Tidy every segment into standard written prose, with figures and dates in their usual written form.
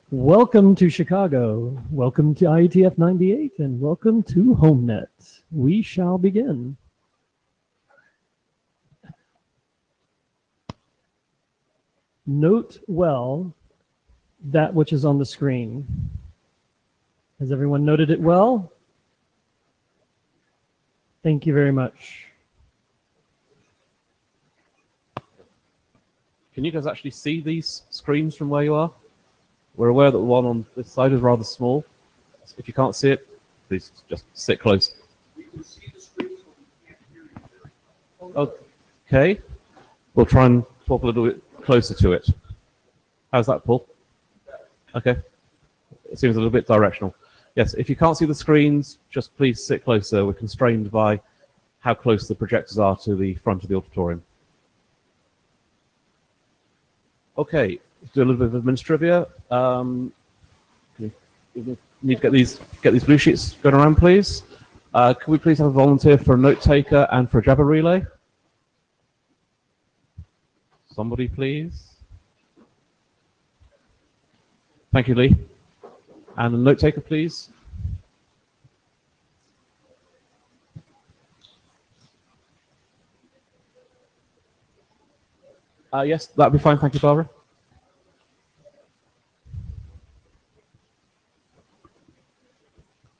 Welcome to Chicago, welcome to IETF 98, and welcome to Homenet. We shall begin. Note well that which is on the screen. Has everyone noted it well? Thank you very much. Can you guys actually see these screens from where you are? We're aware that the one on this side is rather small. If you can't see it, please just sit close. We can see the screens, but we can't hear you. Okay. We'll try and talk a little bit closer to it. How's that, Paul? Okay. It seems a little bit directional. Yes, if you can't see the screens, just please sit closer. We're constrained by how close the projectors are to the front of the auditorium. Okay, let's do a little bit of administrivia. You need to get these blue sheets going around, please. Can we please have a volunteer for a note taker and for a Jabber relay? Somebody, please. Thank you, Lee. And a note taker, please. Yes, that'd be fine. Thank you, Barbara.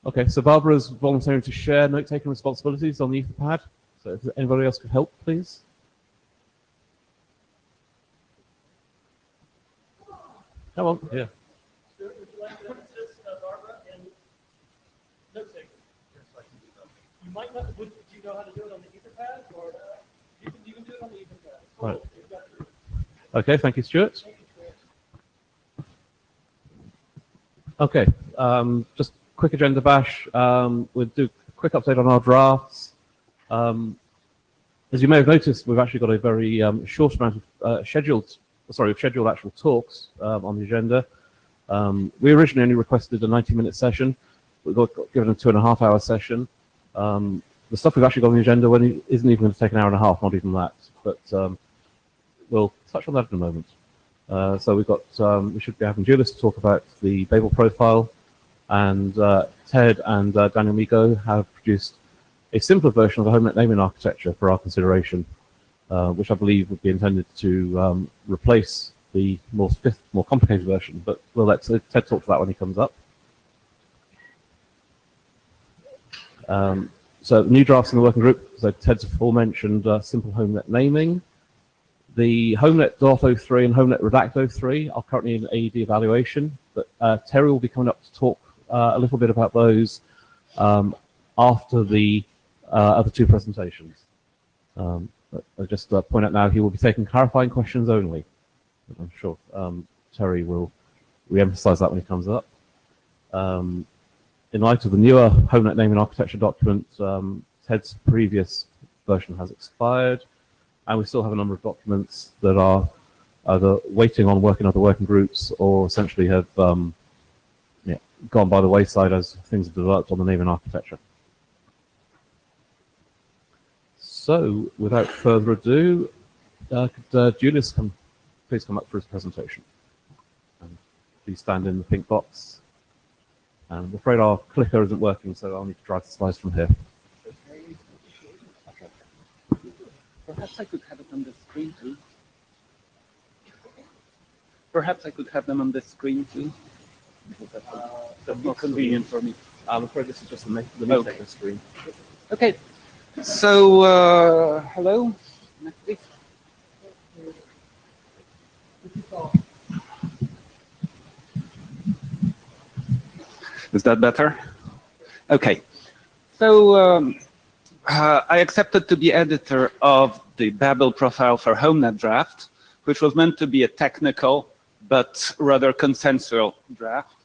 Okay, so Barbara's volunteering to share note-taking responsibilities on the Etherpad. So if anybody else could help, please. Come on, yeah. Would you like to assist Barbara in note-taking? You might not, do you know how to do it on the Etherpad? Or you can do it on the Etherpad. Right. Okay, thank you, Stuart. Okay, just quick agenda bash. We'll do a quick update on our drafts. As you may have noticed, we've actually got a very short amount of scheduled actual talks on the agenda. We originally only requested a 90-minute session. We got given a 2.5-hour session. The stuff we've actually got on the agenda isn't even going to take an hour and a half, not even that. But we'll touch on that in a moment. So we should be having Julius to talk about the Babel profile, and Ted and Daniel Migo have produced a simpler version of the Homenet naming architecture for our consideration, which I believe would be intended to replace the more complicated version. But we'll let Ted talk to that when he comes up. So new drafts in the working group. So Ted's aforementioned simple Homenet naming. The Homenet.03 and Homenet Redact 03 are currently in AED evaluation, but Terry will be coming up to talk a little bit about those after the other two presentations. But I'll just point out now he will be taking clarifying questions only. I'm sure Terry will re-emphasize that when he comes up. In light of the newer Homenet naming architecture document, Ted's previous version has expired, and we still have a number of documents that are either waiting on work in other working groups or essentially have gone by the wayside as things have developed on the naming architecture. So, without further ado, could Julius please come up for his presentation? And please stand in the pink box. And I'm afraid our clicker isn't working, so I'll need to drive the slides from here. Perhaps I could have it on the screen too. Perhaps I could have them on the screen too. That's more convenient for me. I'm afraid this is just the note-taking screen. Okay. So, hello. Next, please. Is that better? Okay. So, I accepted to be editor of the Babel profile for Homenet draft, which was meant to be a technical but rather consensual draft.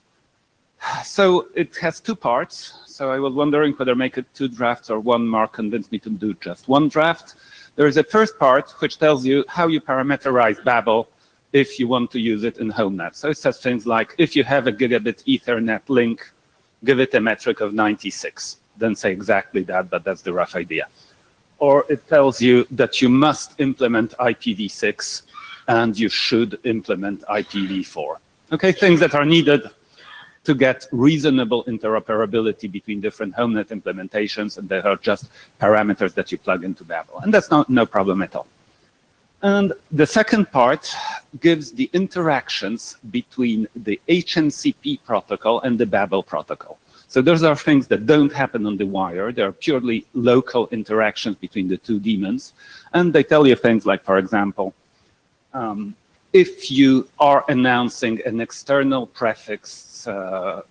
So it has two parts. So I was wondering whether make it two drafts or one. Mark convinced me to do just one draft. There is a first part which tells you how you parameterize Babel if you want to use it in Homenet. So it says things like, if you have a gigabit Ethernet link, give it a metric of 96. Doesn't say exactly that, but that's the rough idea. Or it tells you that you must implement IPv6 and you should implement IPv4. Okay, things that are needed to get reasonable interoperability between different Homenet implementations, and they are just parameters that you plug into Babel. And that's no problem at all. And the second part gives the interactions between the HNCP protocol and the Babel protocol. So those are things that don't happen on the wire. They're purely local interactions between the two daemons. And they tell you things like, for example, if you are announcing an external prefix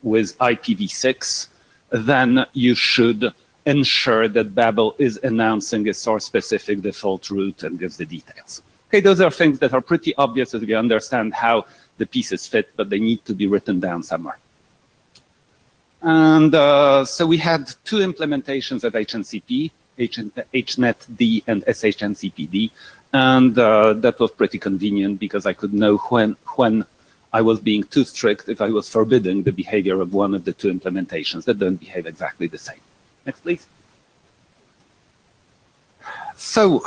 with IPv6, then you should ensure that Babel is announcing a source-specific default route and gives the details. Okay, those are things that are pretty obvious as we understand how the pieces fit, but they need to be written down somewhere. And so we had two implementations of HNCP, HNetD and SHNCPD, and that was pretty convenient because I could know when I was being too strict, if I was forbidding the behavior of one of the two implementations that don't behave exactly the same. Next, please. So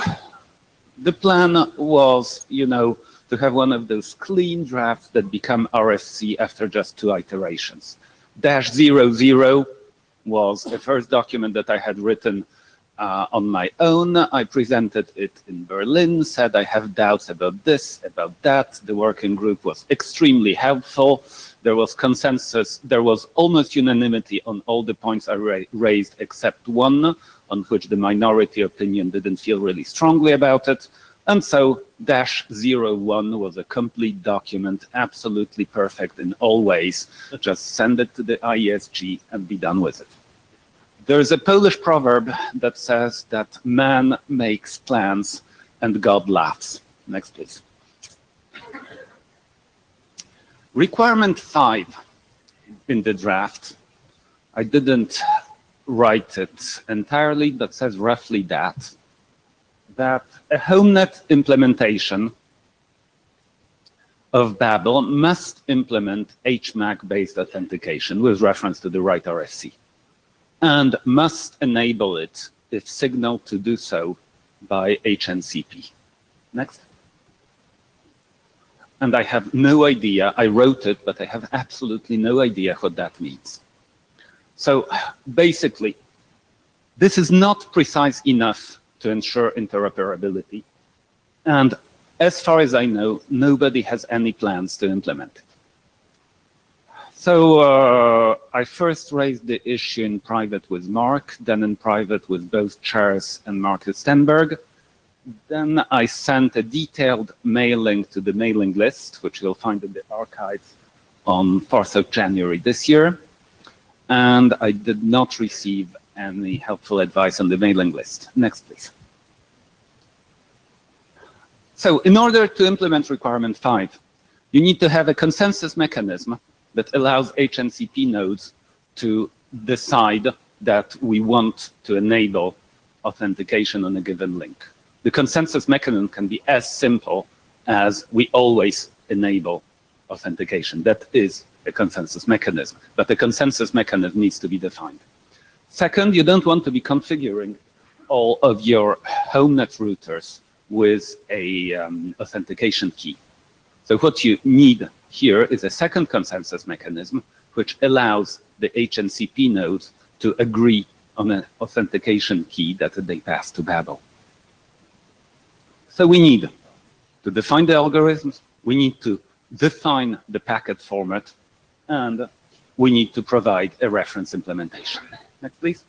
the plan was, to have one of those clean drafts that become RFC after just two iterations. -00 was the first document that I had written on my own. I presented it in Berlin, said I have doubts about this, about that. The working group was extremely helpful. There was consensus. There was almost unanimity on all the points I raised except one, on which the minority opinion didn't feel really strongly about it. And so -01 was a complete document, absolutely perfect in all ways. Just send it to the IESG and be done with it. There's a Polish proverb that says that man makes plans and God laughs. Next, please. Requirement 5 in the draft, I didn't write it entirely, but says roughly that a Homenet implementation of Babel must implement HMAC-based authentication with reference to the right RFC, and must enable it if signaled to do so by HNCP. Next. And I have no idea, I wrote it, but I have absolutely no idea what that means. So basically, this is not precise enough to ensure interoperability. And as far as I know, nobody has any plans to implement it. So I first raised the issue in private with Mark, then in private with both chairs and Marcus Stenberg. Then I sent a detailed mailing to the mailing list, which you'll find in the archives on 4th of January this year. And I did not receive any helpful advice on the mailing list. Next, please. So in order to implement requirement 5, you need to have a consensus mechanism that allows HNCP nodes to decide that we want to enable authentication on a given link. The consensus mechanism can be as simple as we always enable authentication. That is a consensus mechanism, but the consensus mechanism needs to be defined. Second, you don't want to be configuring all of your Homenet routers with a authentication key. So what you need here is a second consensus mechanism which allows the HNCP nodes to agree on an authentication key that they pass to Babel. So we need to define the algorithms, we need to define the packet format, and we need to provide a reference implementation. Next, please.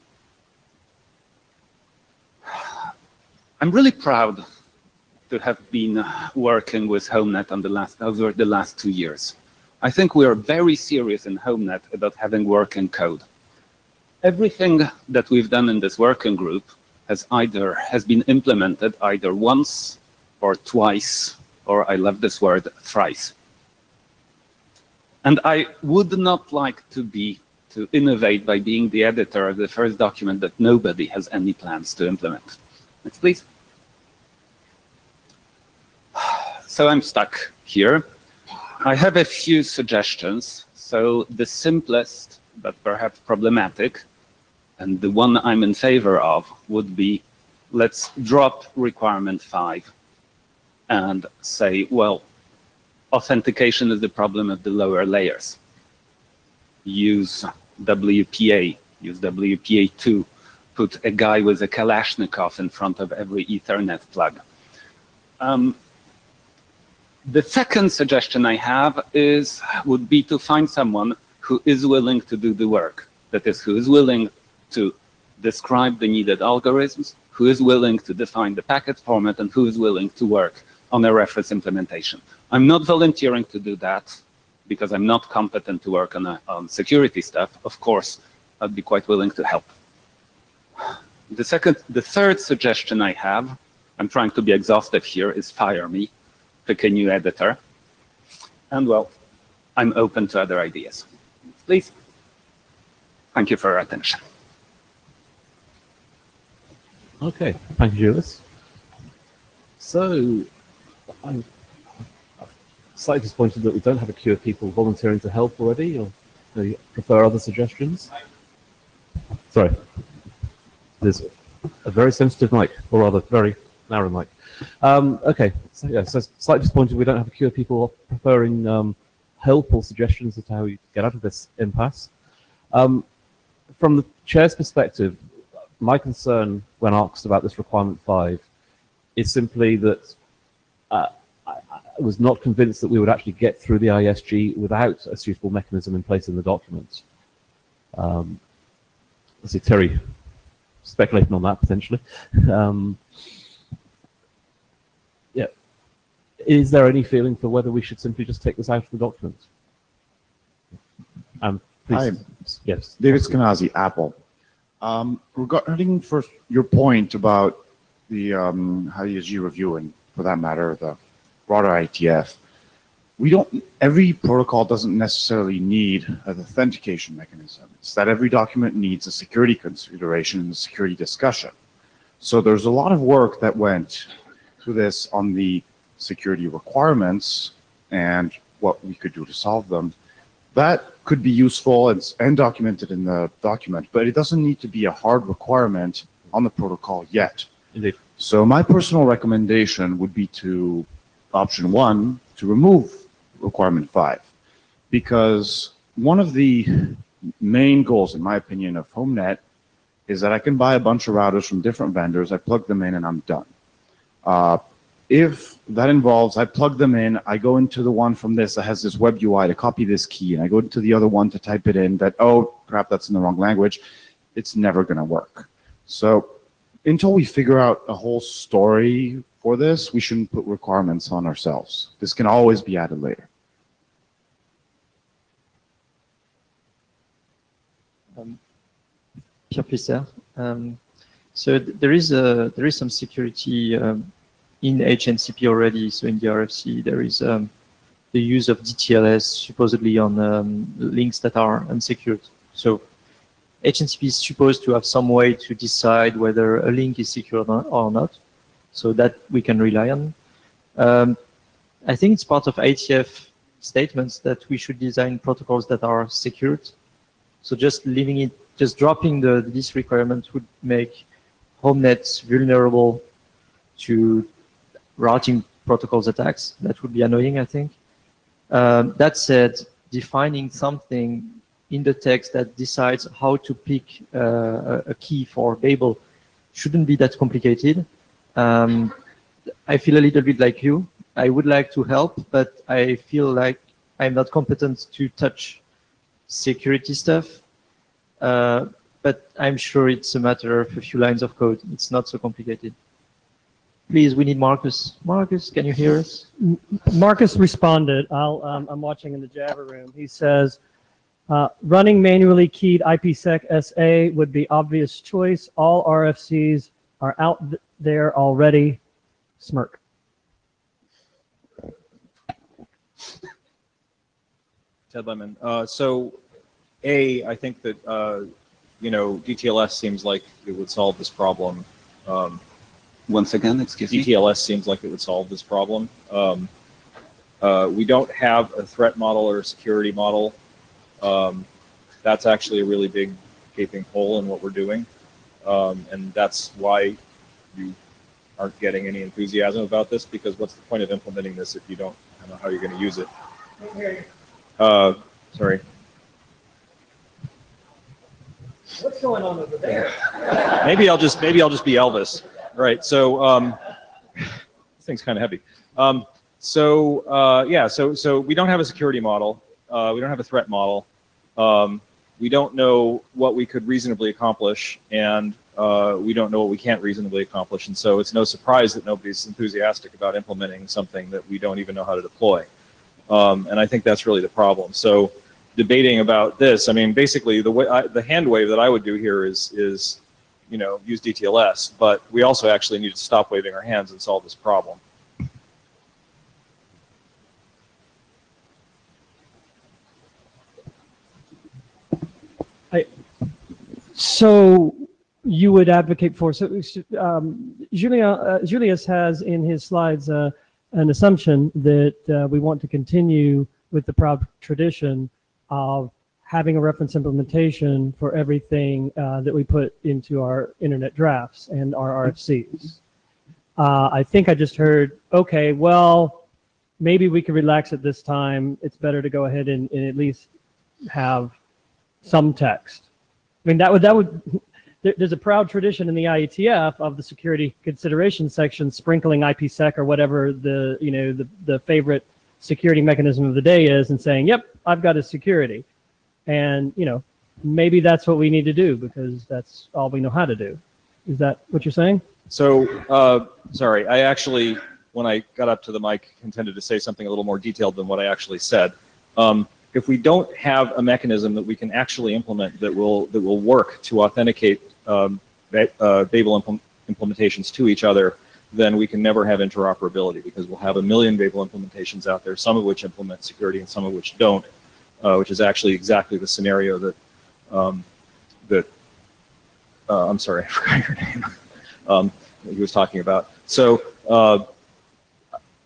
I'm really proud to have been working with Homenet over the last 2 years. I think we are very serious in Homenet about having working code. Everything that we've done in this working group has been implemented either once or twice, or I love this word, thrice. And I would not like to innovate by being the editor of the first document that nobody has any plans to implement. Next, please. So I'm stuck here. I have a few suggestions. So the simplest, but perhaps problematic, and the one I'm in favor of, would be, let's drop requirement 5 and say, well, authentication is the problem at the lower layers. Use WPA, use WPA2, put a guy with a Kalashnikov in front of every Ethernet plug. The second suggestion I have would be to find someone who is willing to do the work. That is, who is willing to describe the needed algorithms, who is willing to define the packet format, and who is willing to work on a reference implementation. I'm not volunteering to do that because I'm not competent to work on security stuff. Of course, I'd be quite willing to help. The third suggestion I have, I'm trying to be exhaustive here, is fire me, pick a new editor. And well, I'm open to other ideas. Please. Thank you for your attention. Okay, thank you, Julius. So, I'm slightly disappointed that we don't have a queue of people volunteering to help already, or do you prefer other suggestions? Sorry. There's a very sensitive mic, or rather, very narrow mic. Okay, so yeah, so slightly disappointed we don't have a queue of people preferring help or suggestions as to how we get out of this impasse. From the chair's perspective, my concern when asked about this requirement 5 is simply that I was not convinced that we would actually get through the ISG without a suitable mechanism in place in the document. Let's see, Terry, speculating on that potentially. Yeah, is there any feeling for whether we should simply just take this out of the document? Please. Hi, yes, David Skenazy, Apple. Regarding first your point about the IESG review, and for that matter, the broader IETF, every protocol doesn't necessarily need an authentication mechanism. It's that every document needs a security consideration and a security discussion. So there's a lot of work that went to this on the security requirements and what we could do to solve them. That could be useful and documented in the document, but it doesn't need to be a hard requirement on the protocol yet. indeed. So my personal recommendation would be to option 1, to remove requirement 5, because one of the main goals, in my opinion, of Homenet is that I can buy a bunch of routers from different vendors, I plug them in, and I'm done. If that involves, I plug them in, I go into the one from this that has this web UI to copy this key, and I go into the other one to type it in that, oh, crap, that's in the wrong language, it's never going to work. So until we figure out a whole story for this, we shouldn't put requirements on ourselves. This can always be added later. Pierre Pisser. So there is some security in HNCP already. So in the RFC, there is the use of DTLS supposedly on links that are unsecured. So HNCP is supposed to have some way to decide whether a link is secure or not, so that we can rely on. I think it's part of IETF statements that we should design protocols that are secured. So just leaving it, just dropping this requirement would make Homenet vulnerable to routing protocols attacks. That would be annoying, I think. That said, defining something in the text that decides how to pick a key for Babel shouldn't be that complicated. I feel a little bit like you. I would like to help, but I feel like I'm not competent to touch security stuff. But I'm sure it's a matter of a few lines of code. It's not so complicated. Please, we need Marcus. Marcus, can you hear us? Marcus responded. I'm watching in the Java room. He says, running manually keyed IPsec SA would be obvious choice. All RFCs are out there already. Smirk. Ted Lemon. So, I think that DTLS seems like it would solve this problem. Once again, excuse me? DTLS seems like it would solve this problem. We don't have a threat model or a security model. That's actually a really big gaping hole in what we're doing. And that's why you aren't getting any enthusiasm about this, because what's the point of implementing this if you don't don't know how you're going to use it. Sorry. What's going on over there? Maybe I'll just be Elvis. All right. So this thing's kind of heavy. So we don't have a security model. We don't have a threat model. We don't know what we could reasonably accomplish, and we don't know what we can't reasonably accomplish. And so it's no surprise that nobody's enthusiastic about implementing something that we don't even know how to deploy. And I think that's really the problem. So debating about this, I mean, basically the hand wave that I would do here is use DTLS, but we also actually need to stop waving our hands and solve this problem. So you would advocate for, Julius has in his slides an assumption that we want to continue with the proud tradition of having a reference implementation for everything that we put into our internet drafts and our RFCs. I think I just heard, okay, well, maybe we could relax at this time. It's better to go ahead and at least have some text. I mean, there's a proud tradition in the IETF of the security consideration section sprinkling IPsec or whatever the favorite security mechanism of the day is and saying, yep, I've got a security. And, maybe that's what we need to do because that's all we know how to do. Is that what you're saying? So, sorry, I actually, when I got up to the mic, intended to say something a little more detailed than what I actually said. If we don't have a mechanism that we can actually implement that will work to authenticate Babel implementations to each other, then we can never have interoperability because we'll have a million Babel implementations out there, some of which implement security and some of which don't, which is actually exactly the scenario that I'm sorry, I forgot your name. He was talking about. So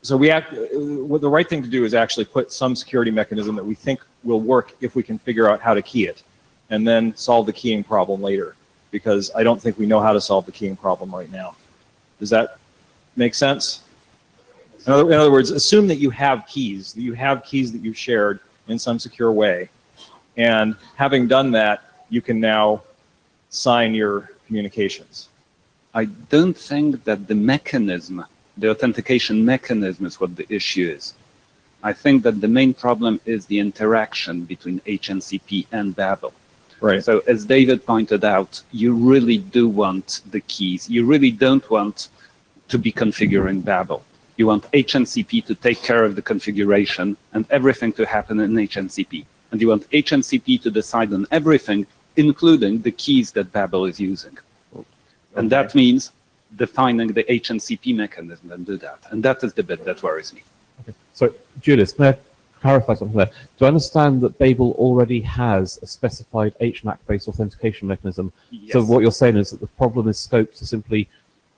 the right thing to do is actually put some security mechanism that we think will work if we can figure out how to key it, and then solve the keying problem later, because I don't think we know how to solve the keying problem right now. Does that make sense? In other words, assume that you have keys, that you've shared in some secure way, and having done that, you can now sign your communications. I don't think that the mechanism, the authentication mechanism, is what the issue is. I think that the main problem is the interaction between HNCP and Babel. Right. So as David pointed out, you really do want the keys. You really don't want to be configuring Babel. You want HNCP to take care of the configuration and everything to happen in HNCP. And you want HNCP to decide on everything, including the keys that Babel is using. Okay. And that means defining the HNCP mechanism and do that. And that is the bit that worries me. Okay. So, Julius, may I clarify something there? Do I understand that Babel already has a specified HMAC-based authentication mechanism? Yes. So what you're saying is that the problem is scoped to simply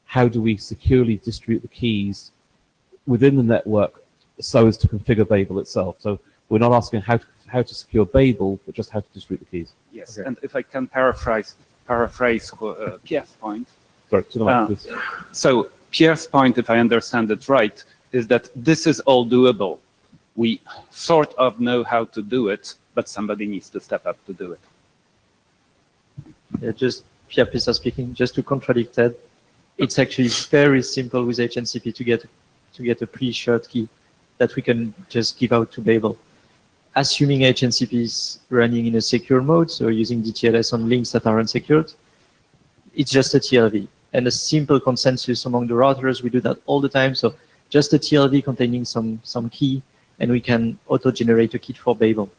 how do we securely distribute the keys within the network so as to configure Babel itself. So we're not asking how to secure Babel, but just how to distribute the keys. Yes, Okay. and if I can paraphrase Pierre's point. Sorry, to the mic, please. So Pierre's point, if I understand it right, is that this is all doable. We sort of know how to do it, but somebody needs to step up to do it. Yeah, just Pierre Pissa speaking, just to contradict Ted, it's actually very simple with HNCP to get a pre-shared key that we can just give out to Babel. Assuming HNCP is running in a secure mode, so using DTLS on links that are unsecured, it's just a TLV. And a simple consensus among the routers, we do that all the time. So just a TLV containing some key, and we can auto-generate a key for Babel.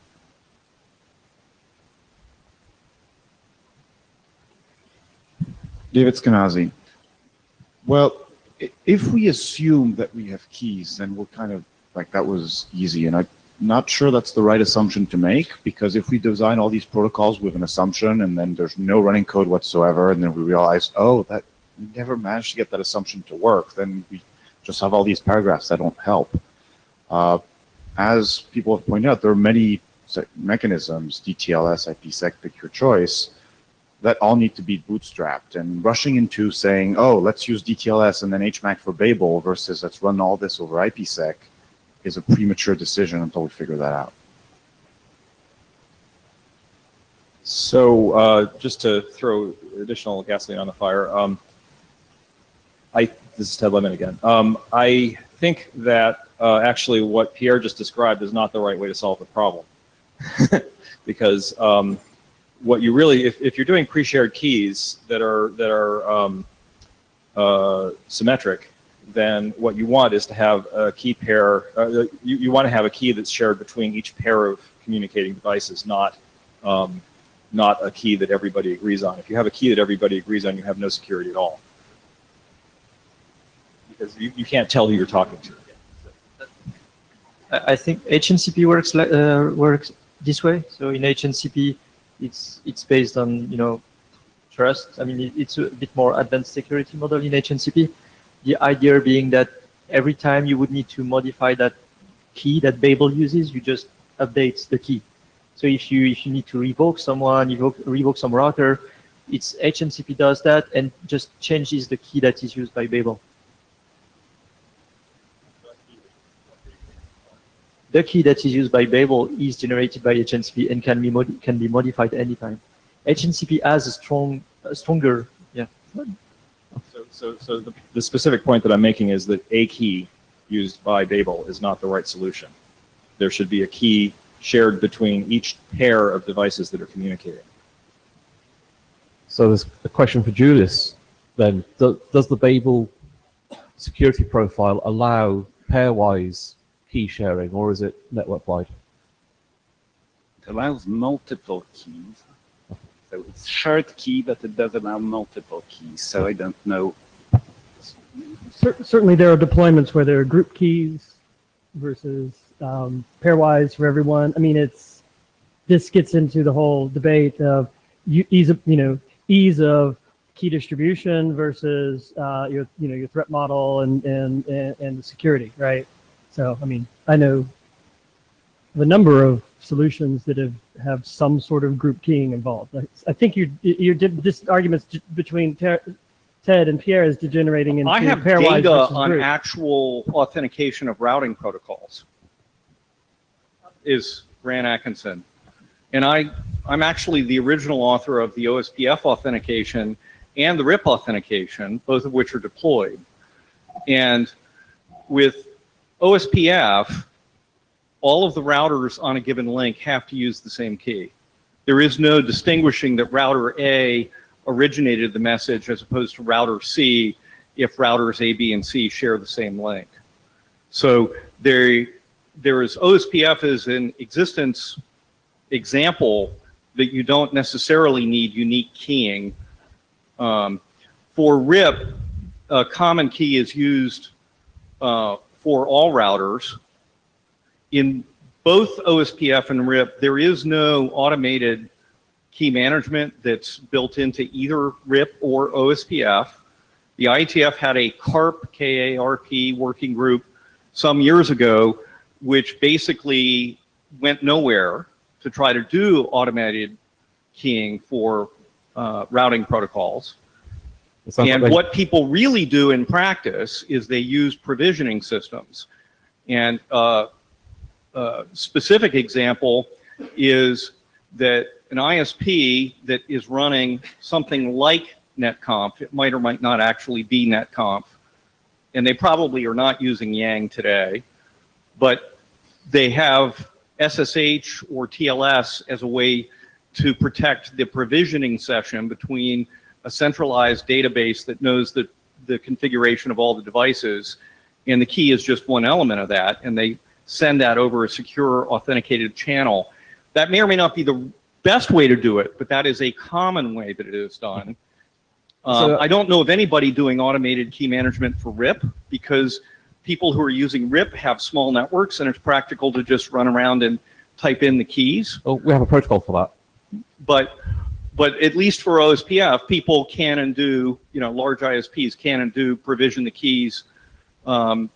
David Skenazy. Well, if we assume that we have keys, then we're kind of like, that was easy. And I'm not sure that's the right assumption to make, because if we design all these protocols with an assumption and then there's no running code whatsoever, and then we realize, oh, that we never managed to get that assumption to work, then we just have all these paragraphs that don't help. As people have pointed out, there are many mechanisms, DTLS, IPsec, pick your choice, that all need to be bootstrapped. And rushing into saying, oh, let's use DTLS and then HMAC for Babel versus let's run all this over IPsec, is a premature decision until we figure that out. So just to throw additional gasoline on the fire, this is Ted Lemon again. I think that actually what Pierre just described is not the right way to solve the problem. Because what you really, if you're doing pre-shared keys that are symmetric, then what you want is to have a key pair. You want to have a key that's shared between each pair of communicating devices, not a key that everybody agrees on. If you have a key that everybody agrees on, you have no security at all, because you can't tell who you're talking to. I think HNCP works this way. So in HNCP, it's based on trust. I mean, it's a bit more advanced security model in HNCP. The idea being that every time you would need to modify that key that Babel uses, you just update the key. So if you need to revoke someone, revoke some router, it's HNCP does that and just changes the key that is used by Babel. The key that is used by Babel is generated by HNCP and can be modified anytime. HNCP has a stronger, yeah. So the specific point that I'm making is that a key used by Babel is not the right solution. There should be a key shared between each pair of devices that are communicating. So there's a question for Julius then. Does the Babel security profile allow pairwise key sharing, or is it network-wide? It allows multiple keys. So it's shared key, but it does allow multiple keys. So I don't know. Certainly there are deployments where there are group keys versus pairwise for everyone. I mean, this gets into the whole debate of ease of key distribution versus your threat model and the security, right? So I mean, I know the number of solutions that have some sort of group keying involved. I think you did this arguments between Ted and Pierre is degenerating into I have pairwise data versus on group. actual authentication of routing protocols. Is Grant Atkinson, and I'm actually the original author of the OSPF authentication and the RIP authentication, both of which are deployed. And with OSPF, all of the routers on a given link have to use the same key. There is no distinguishing that router A originated the message as opposed to router C if routers A, B, and C share the same link. So there is OSPF is an existence example that you don't necessarily need unique keying. For RIP, a common key is used for all routers. In both OSPF and RIP, there is no automated key management that's built into either RIP or OSPF. The IETF had a CARP, K-A-R-P working group some years ago, which basically went nowhere to try to do automated keying for routing protocols. And what people really do in practice is they use provisioning systems. And specific example is that an ISP that is running something like netconf, it might or might not actually be netconf, and they probably are not using Yang today, but they have SSH or TLS as a way to protect the provisioning session between a centralized database that knows the configuration of all the devices, and the key is just one element of that, and they send that over a secure authenticated channel. That may or may not be the best way to do it, but that is a common way that it is done. I don't know of anybody doing automated key management for RIP, because people who are using RIP have small networks and it's practical to just run around and type in the keys. Oh, we have a protocol for that. But at least for OSPF, people can and do, large ISPs can and do provision the keys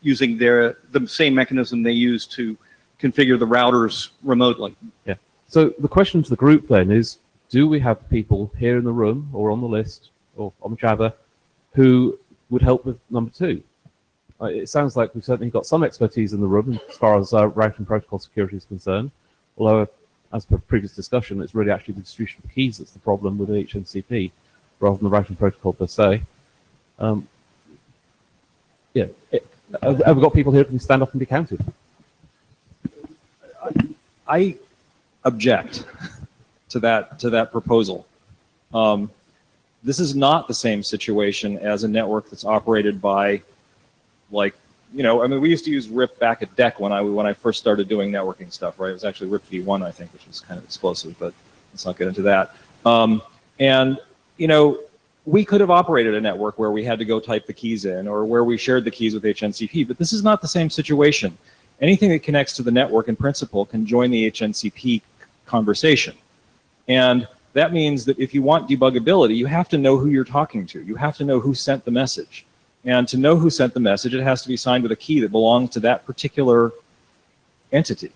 using the same mechanism they use to configure the routers remotely. Yeah. So the question to the group then is, do we have people here in the room or on the list or on Java who would help with number two? It sounds like we've certainly got some expertise in the room as far as routing protocol security is concerned. Although, as per previous discussion, it's really actually the distribution of keys that's the problem with HNCP, rather than the routing protocol per se. Yeah, have we got people here who can stand up and be counted? I object to that proposal. This is not the same situation as a network that's operated by, like, you know, I mean, we used to use RIP back at DEC when I first started doing networking stuff, right? It was actually RIP v1, I think, which was kind of explosive, but let's not get into that. And, you know, we could have operated a network where we had to go type the keys in, or where we shared the keys with HNCP, but this is not the same situation. Anything that connects to the network in principle can join the HNCP conversation. And that means that if you want debuggability, you have to know who you're talking to. You have to know who sent the message. And to know who sent the message, it has to be signed with a key that belongs to that particular entity,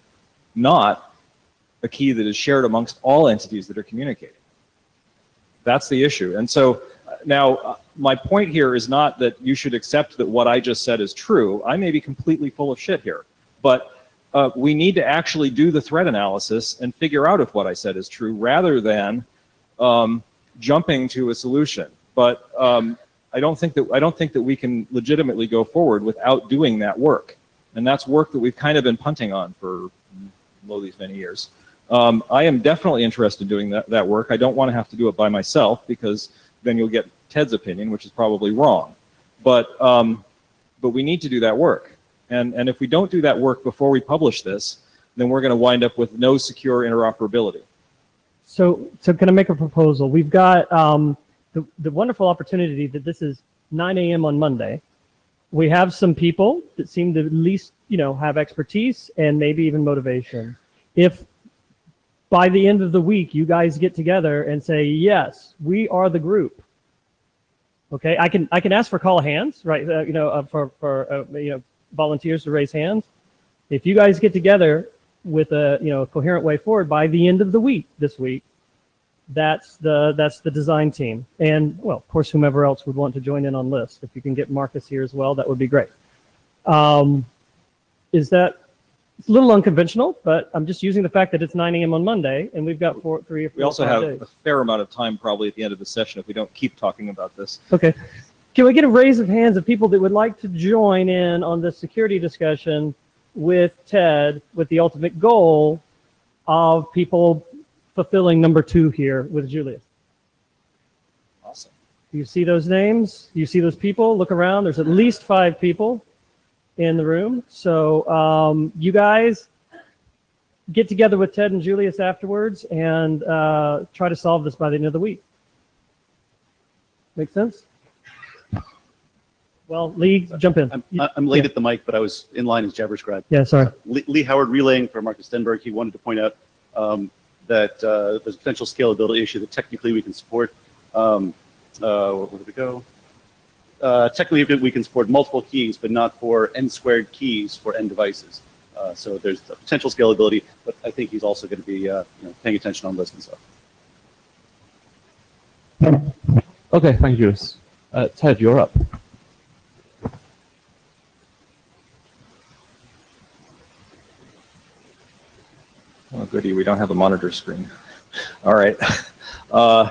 not a key that is shared amongst all entities that are communicating. That's the issue. And so now my point here is not that you should accept that what I just said is true. I may be completely full of shit here, but we need to actually do the threat analysis and figure out if what I said is true, rather than jumping to a solution. But I don't think that we can legitimately go forward without doing that work, and that's work that we've kind of been punting on for these many years. I am definitely interested in doing that work. I don't want to have to do it by myself, because then you'll get Ted's opinion, which is probably wrong. But we need to do that work. And if we don't do that work before we publish this, then we're going to wind up with no secure interoperability. So can I make a proposal? We've got the wonderful opportunity that this is 9 a.m. on Monday. We have some people that seem to at least, you know, have expertise and maybe even motivation. If by the end of the week you guys get together and say, yes, we are the group. Okay, I can ask for call of hands, right? You know, for you know, volunteers to raise hands. If you guys get together with a coherent way forward by the end of the week this week, that's the design team. And well, of course, whomever else would want to join in on list. If you can get Marcus here as well, that would be great. Is that it's a little unconventional, but I'm just using the fact that it's 9 a.m. on Monday and we've got 3 or 4 We also have days. a fair amount of time probably at the end of the session if we don't keep talking about this. Okay. Can we get a raise of hands of people that would like to join in on the security discussion with Ted, with the ultimate goal of people fulfilling number 2 here with Julius? Awesome. Do you see those names? Do you see those people? Look around. There's at least 5 people in the room. So you guys get together with Ted and Julius afterwards and try to solve this by the end of the week. Make sense? Well, Lee, jump in. I'm late Yeah. at the mic, but I was in line as Jabber scribe. Yeah, sorry. Lee Howard relaying for Marcus Stenberg. He wanted to point out that there's a potential scalability issue that technically we can support. Where did we go? Technically, we can support multiple keys, but not for n-squared keys for n devices. So there's a potential scalability, but I think he's also going to be paying attention on this and stuff. Okay, thank you, Julius. Ted, you're up. Oh, goody, we don't have a monitor screen. All right. I'm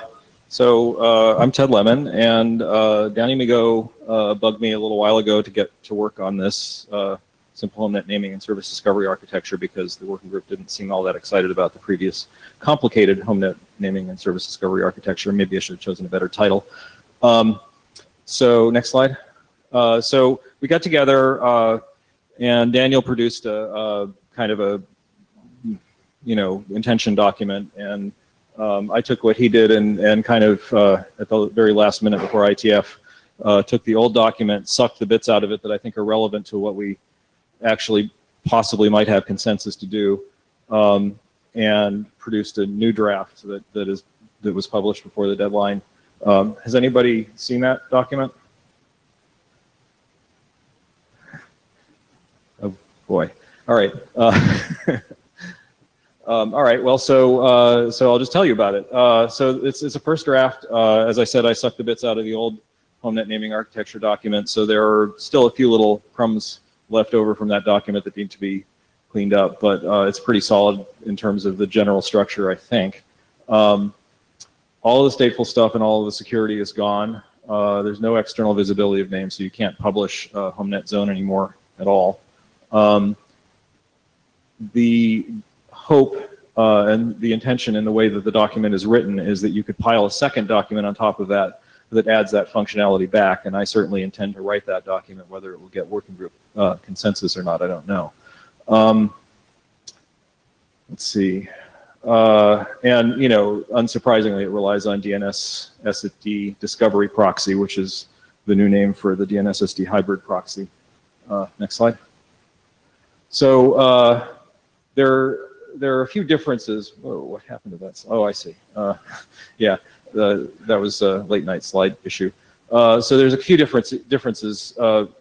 Ted Lemon, and Danny Migo bugged me a little while ago to get to work on this simple Homenet naming and service discovery architecture, because the working group didn't seem all that excited about the previous complicated Homenet naming and service discovery architecture. Maybe I should have chosen a better title. So next slide. So we got together, and Daniel produced a kind of a intention document, and I took what he did and kind of at the very last minute before IETF took the old document, sucked the bits out of it that I think are relevant to what we actually possibly might have consensus to do, and produced a new draft that was published before the deadline. Has anybody seen that document? Oh boy! All right. All right. Well, so I'll just tell you about it. So it's a first draft. As I said, I sucked the bits out of the old Homenet naming architecture document, so there are still a few little crumbs left over from that document that need to be cleaned up, but it's pretty solid in terms of the general structure, I think. All of the stateful stuff and all of the security is gone. There's no external visibility of names, so you can't publish Homenet zone anymore at all. The hope and the intention in the way that the document is written is that you could pile a second document on top of that that adds that functionality back, and I certainly intend to write that document. Whether it will get working group consensus or not, I don't know. Let's see. And, you know, unsurprisingly, it relies on DNS SSD discovery proxy, which is the new name for the DNS SSD hybrid proxy. Next slide. So there are a few differences. Whoa, what happened to that? Oh, I see. Yeah, that was a late night slide issue. So there's a few differences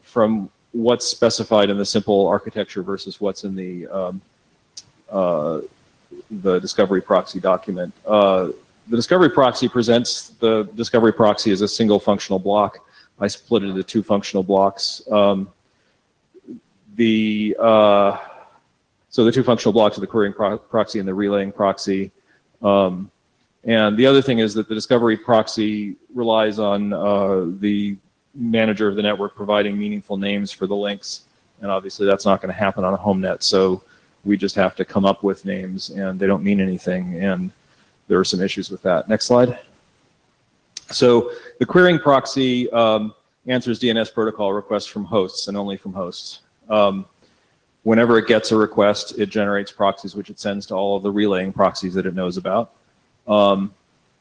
from what's specified in the simple architecture versus what's in the discovery proxy document. The discovery proxy presents the discovery proxy as a single functional block. I split it into two functional blocks. So the two functional blocks are the querying proxy and the relaying proxy. And the other thing is that the discovery proxy relies on the manager of the network providing meaningful names for the links. And obviously that's not going to happen on a Homenet. So we just have to come up with names and they don't mean anything. And there are some issues with that. Next slide. So the querying proxy answers DNS protocol requests from hosts and only from hosts. Whenever it gets a request, it generates proxies which it sends to all of the relaying proxies that it knows about. And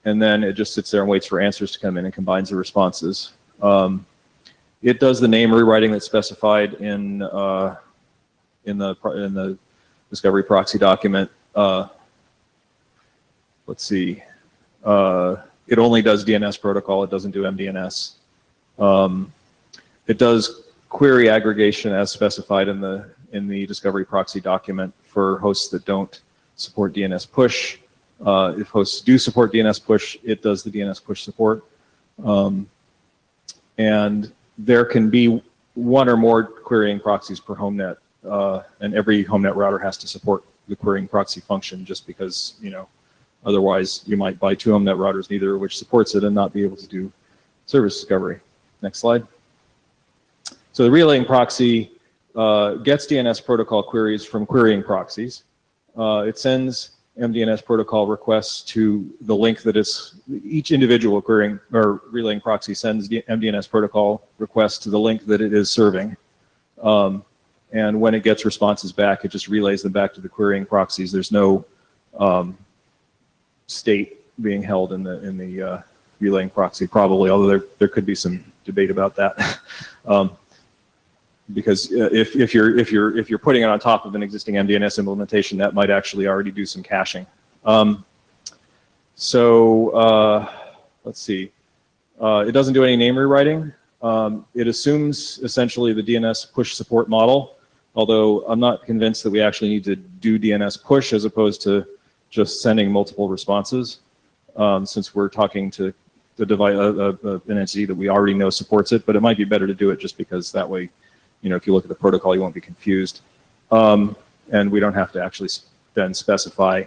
then it just sits there and waits for answers to come in and combines the responses. It does the name rewriting that's specified in the discovery proxy document. Let's see. It only does DNS protocol. It doesn't do MDNS. It does query aggregation as specified in the discovery proxy document for hosts that don't support DNS push. If hosts do support DNS push, it does the DNS push support. And there can be one or more querying proxies per Homenet, and every Homenet router has to support the querying proxy function, just because, you know, otherwise you might buy two Homenet routers, neither of which supports it, and not be able to do service discovery. Next slide. So the relaying proxy gets DNS protocol queries from querying proxies. It sends MDNS protocol requests to the link that is, each individual querying or relaying proxy sends the MDNS protocol requests to the link that it is serving. And when it gets responses back, it just relays them back to the querying proxies. There's no state being held in the relaying proxy, probably, although there could be some debate about that. Because if you're putting it on top of an existing MDNS implementation, that might actually already do some caching. Let's see. It doesn't do any name rewriting. It assumes essentially the DNS push support model, although I'm not convinced that we actually need to do DNS push as opposed to just sending multiple responses, since we're talking to the device, an entity that we already know supports it. But it might be better to do it just because that way, you know, if you look at the protocol, you won't be confused. And we don't have to actually then specify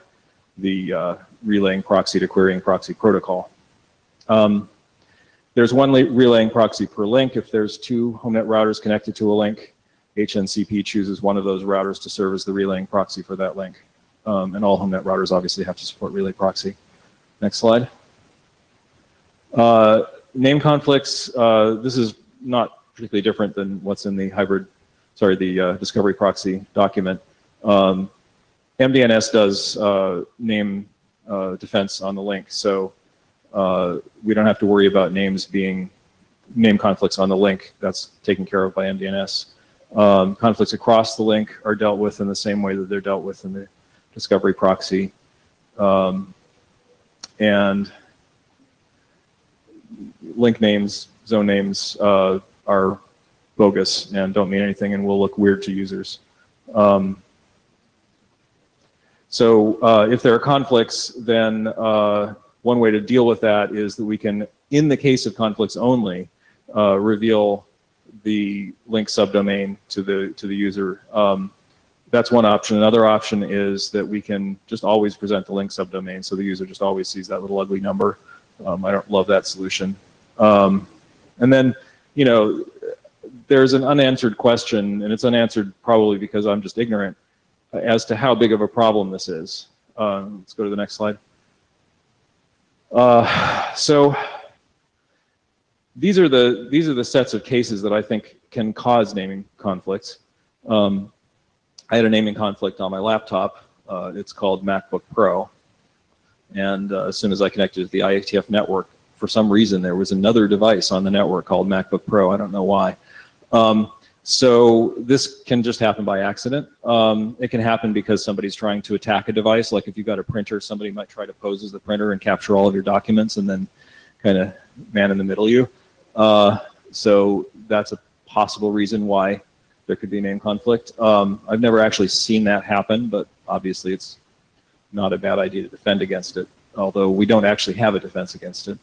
the relaying proxy to querying proxy protocol. There's one relaying proxy per link. If there's two Homenet routers connected to a link, HNCP chooses one of those routers to serve as the relaying proxy for that link. And all Homenet routers obviously have to support relay proxy. Next slide. Name conflicts. This is not particularly different than what's in the the discovery proxy document. MDNS does name defense on the link, so we don't have to worry about name conflicts on the link. That's taken care of by MDNS. Conflicts across the link are dealt with in the same way that they're dealt with in the discovery proxy. And link names, zone names, are bogus and don't mean anything and will look weird to users. If there are conflicts, then one way to deal with that is that we can, in the case of conflicts only, reveal the link subdomain to the user. That's one option. Another option is that we can just always present the link subdomain, so the user just always sees that little ugly number. I don't love that solution. And then, you know, there's an unanswered question, and it's unanswered probably because I'm just ignorant as to how big of a problem this is. Let's go to the next slide. So these are the sets of cases that I think can cause naming conflicts. I had a naming conflict on my laptop. It's called MacBook Pro. And as soon as I connected to the IETF network, for some reason there was another device on the network called MacBook Pro. I don't know why. So this can just happen by accident. It can happen because somebody's trying to attack a device. Like if you've got a printer, somebody might try to pose as the printer and capture all of your documents and then kind of man in the middle you. So that's a possible reason why there could be a name conflict. I've never actually seen that happen, but obviously it's not a bad idea to defend against it, although we don't actually have a defense against it.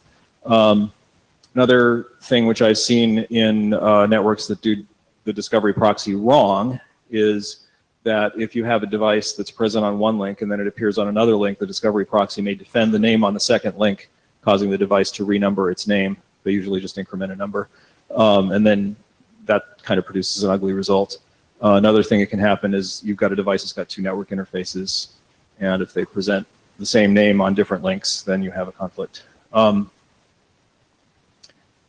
Another thing which I've seen in networks that do the discovery proxy wrong is that if you have a device that's present on one link and then it appears on another link, the discovery proxy may defend the name on the second link, causing the device to renumber its name. They usually just increment a number. And then that kind of produces an ugly result. Another thing that can happen is you've got a device that's got two network interfaces, and if they present the same name on different links, then you have a conflict.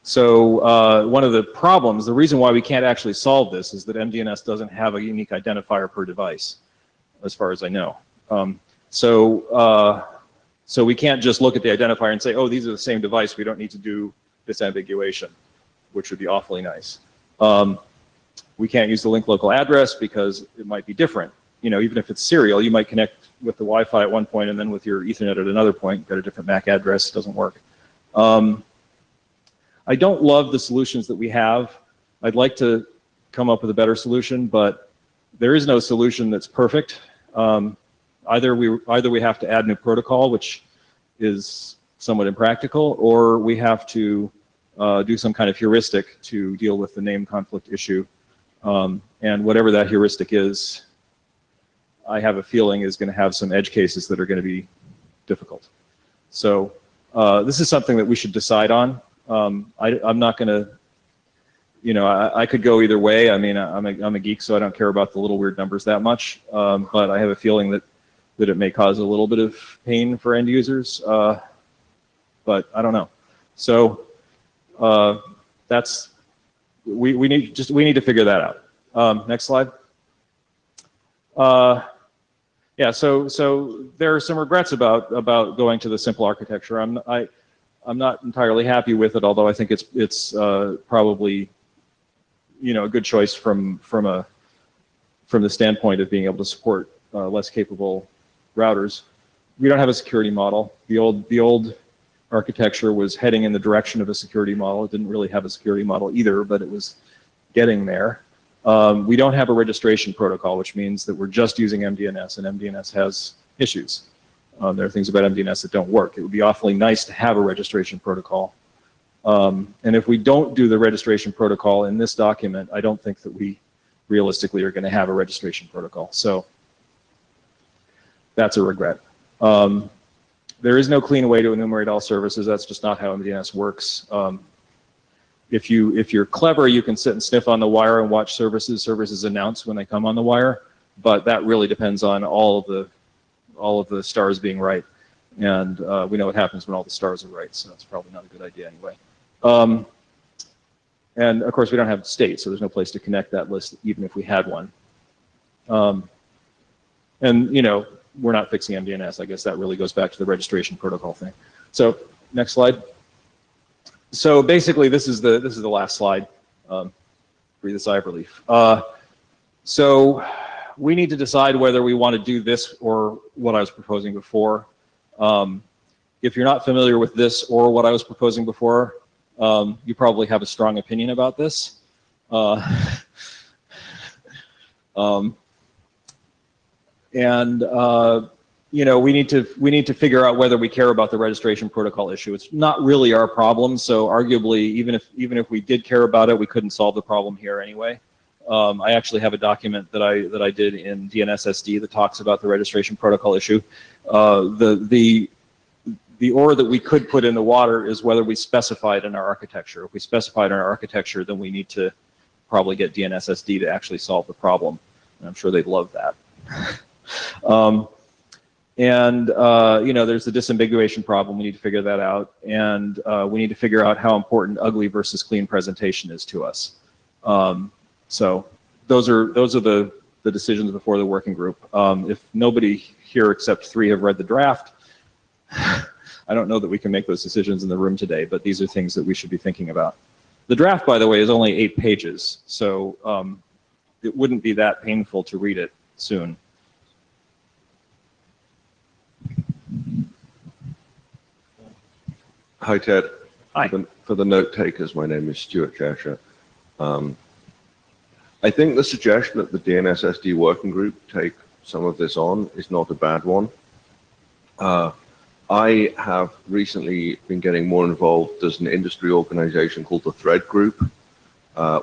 So one of the problems, the reason why we can't actually solve this is that MDNS doesn't have a unique identifier per device, as far as I know. So we can't just look at the identifier and say, oh, these are the same device, we don't need to do disambiguation, which would be awfully nice. We can't use the link local address because it might be different. You know, even if it's serial, you might connect with the Wi-Fi at one point and then with your Ethernet at another point, got a different MAC address, it doesn't work. I don't love the solutions that we have. I'd like to come up with a better solution, but there is no solution that's perfect. Either we have to add new protocol, which is somewhat impractical, or we have to do some kind of heuristic to deal with the name conflict issue. And whatever that heuristic is, I have a feeling is going to have some edge cases that are going to be difficult. So this is something that we should decide on. I'm not going to, you know, I could go either way. I mean, I'm a geek, so I don't care about the little weird numbers that much. But I have a feeling that it may cause a little bit of pain for end users. But I don't know. So we need to figure that out. Next slide. Yeah, so there are some regrets about going to the simple architecture. I'm not entirely happy with it, although I think it's probably, you know, a good choice from the standpoint of being able to support less capable routers. We don't have a security model. The old architecture was heading in the direction of a security model. It didn't really have a security model either, but it was getting there. We don't have a registration protocol, which means that we're just using MDNS, and MDNS has issues. There are things about MDNS that don't work. It would be awfully nice to have a registration protocol. And if we don't do the registration protocol in this document, I don't think that we realistically are going to have a registration protocol. So that's a regret. There is no clean way to enumerate all services. That's just not how MDNS works. If you're clever, you can sit and sniff on the wire and watch services announce when they come on the wire, but that really depends on all of the stars being right. And we know what happens when all the stars are right, so that's probably not a good idea anyway. And of course, we don't have state, so there's no place to connect that list, even if we had one. And you know, we're not fixing MDNS. I guess that really goes back to the registration protocol thing. So next slide. So basically, this is the last slide. Breathe a sigh of relief. So we need to decide whether we want to do this or what I was proposing before. If you're not familiar with this or what I was proposing before, you probably have a strong opinion about this. you know, we need to figure out whether we care about the registration protocol issue. It's not really our problem, so arguably, even if we did care about it, we couldn't solve the problem here anyway. I actually have a document that I did in DNSSD that talks about the registration protocol issue. The ore that we could put in the water is whether we specify it in our architecture. If we specify it in our architecture, then we need to probably get DNSSD to actually solve the problem. And I'm sure they'd love that. You know, there's the disambiguation problem. We need to figure that out, and we need to figure out how important ugly versus clean presentation is to us. So those are the decisions before the working group. If nobody here except 3 have read the draft, I don't know that we can make those decisions in the room today, but these are things that we should be thinking about. The draft, by the way, is only 8 pages, so it wouldn't be that painful to read it soon. Hi, Ted. Hi. For the note takers, my name is Stuart Jasher. I think the suggestion that the DNSSD working group take some of this on is not a bad one. I have recently been getting more involved. There's an industry organization called the Thread Group,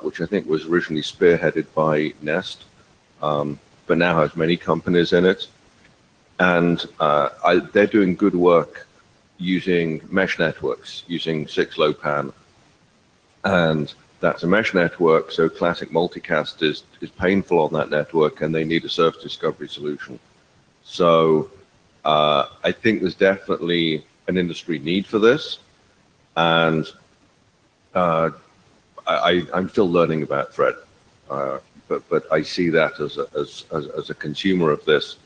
which I think was originally spearheaded by Nest, but now has many companies in it. And they're doing good work using mesh networks, using 6LoWPAN. And that's a mesh network, so classic multicast is painful on that network, and they need a service discovery solution. So I think there's definitely an industry need for this, and I'm still learning about Thread, but I see that as a consumer of this.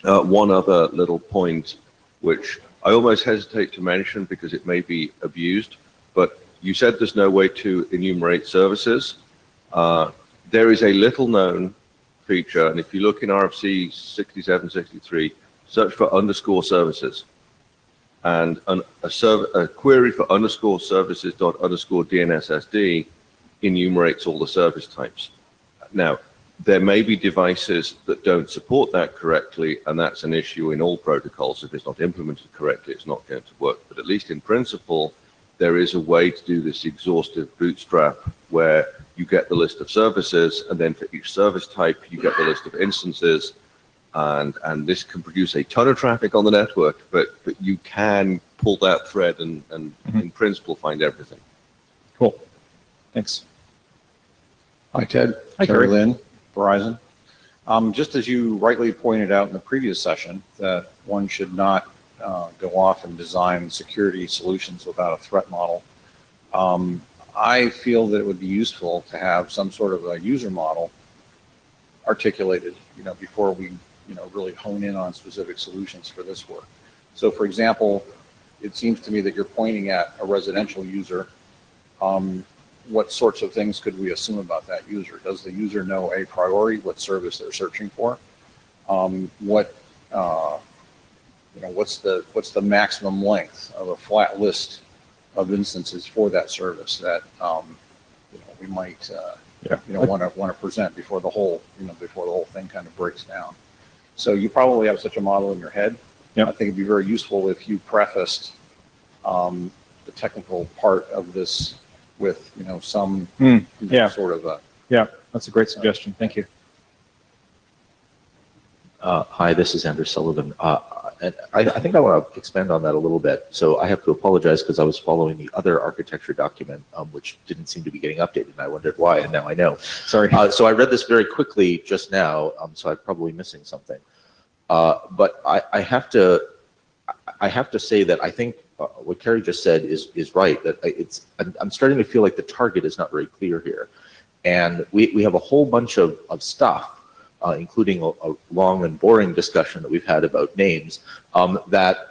One other little point, which I almost hesitate to mention because it may be abused, but you said there's no way to enumerate services. There is a little known feature, and if you look in RFC 6763, search for underscore services. And a query for underscore services dot underscore DNSSD enumerates all the service types. Now, there may be devices that don't support that correctly, and that's an issue in all protocols. If it's not implemented correctly, it's not going to work. But at least in principle, there is a way to do this exhaustive bootstrap where you get the list of services, and then for each service type, you get the list of instances. And this can produce a ton of traffic on the network, but you can pull that thread and in principle find everything. Cool. Thanks. Hi, Ted. Hi, Terry Kerry. Lynn, Verizon. Just as you rightly pointed out in the previous session, that one should not go off and design security solutions without a threat model. I feel that it would be useful to have some sort of a user model articulated, before we, really hone in on specific solutions for this work. So, for example, it seems to me that you're pointing at a residential user. What sorts of things could we assume about that user? Does the user know a priori what service they're searching for? What's the maximum length of a flat list of instances for that service that we might want to present before the whole thing kind of breaks down. So you probably have such a model in your head. Yep. I think it'd be very useful if you prefaced the technical part of this with some sort of a That's a great suggestion. Thank you. Hi, this is Andrew Sullivan. And I think I want to expand on that a little bit. So I have to apologize because I was following the other architecture document, which didn't seem to be getting updated, and I wondered why, and now I know. Sorry. So I read this very quickly just now, so I'm probably missing something. But I have to say that I think what Kerry just said is right. That I'm starting to feel like the target is not very clear here, and we have a whole bunch of stuff. Including a long and boring discussion that we've had about names, that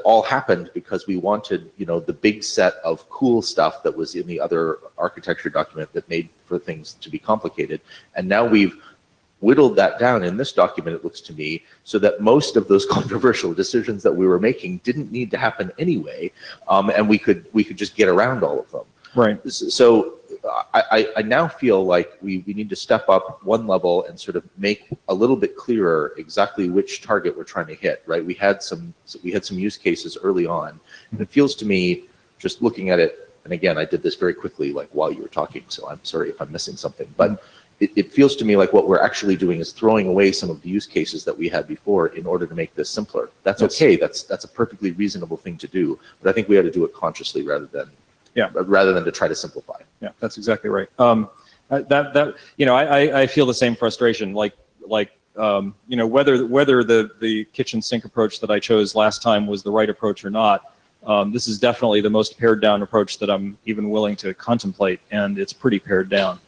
all happened because we wanted, the big set of cool stuff that was in the other architecture document that made for things to be complicated. And now we've whittled that down in this document, it looks to me, so that most of those controversial decisions that we were making didn't need to happen anyway, and we could just get around all of them. Right. So I now feel like we need to step up one level and sort of make a little bit clearer exactly which target we're trying to hit, right? We had some use cases early on, and it feels to me, just looking at it, and again, I did this very quickly, like while you were talking, so I'm sorry if I'm missing something, but it feels to me like what we're actually doing is throwing away some of the use cases that we had before in order to make this simpler. That's okay. That's a perfectly reasonable thing to do, but I think we ought to do it consciously rather than to try to simplify. Yeah, that's exactly right. I feel the same frustration. Whether the kitchen sink approach that I chose last time was the right approach or not, this is definitely the most pared down approach that I'm even willing to contemplate, and it's pretty pared down.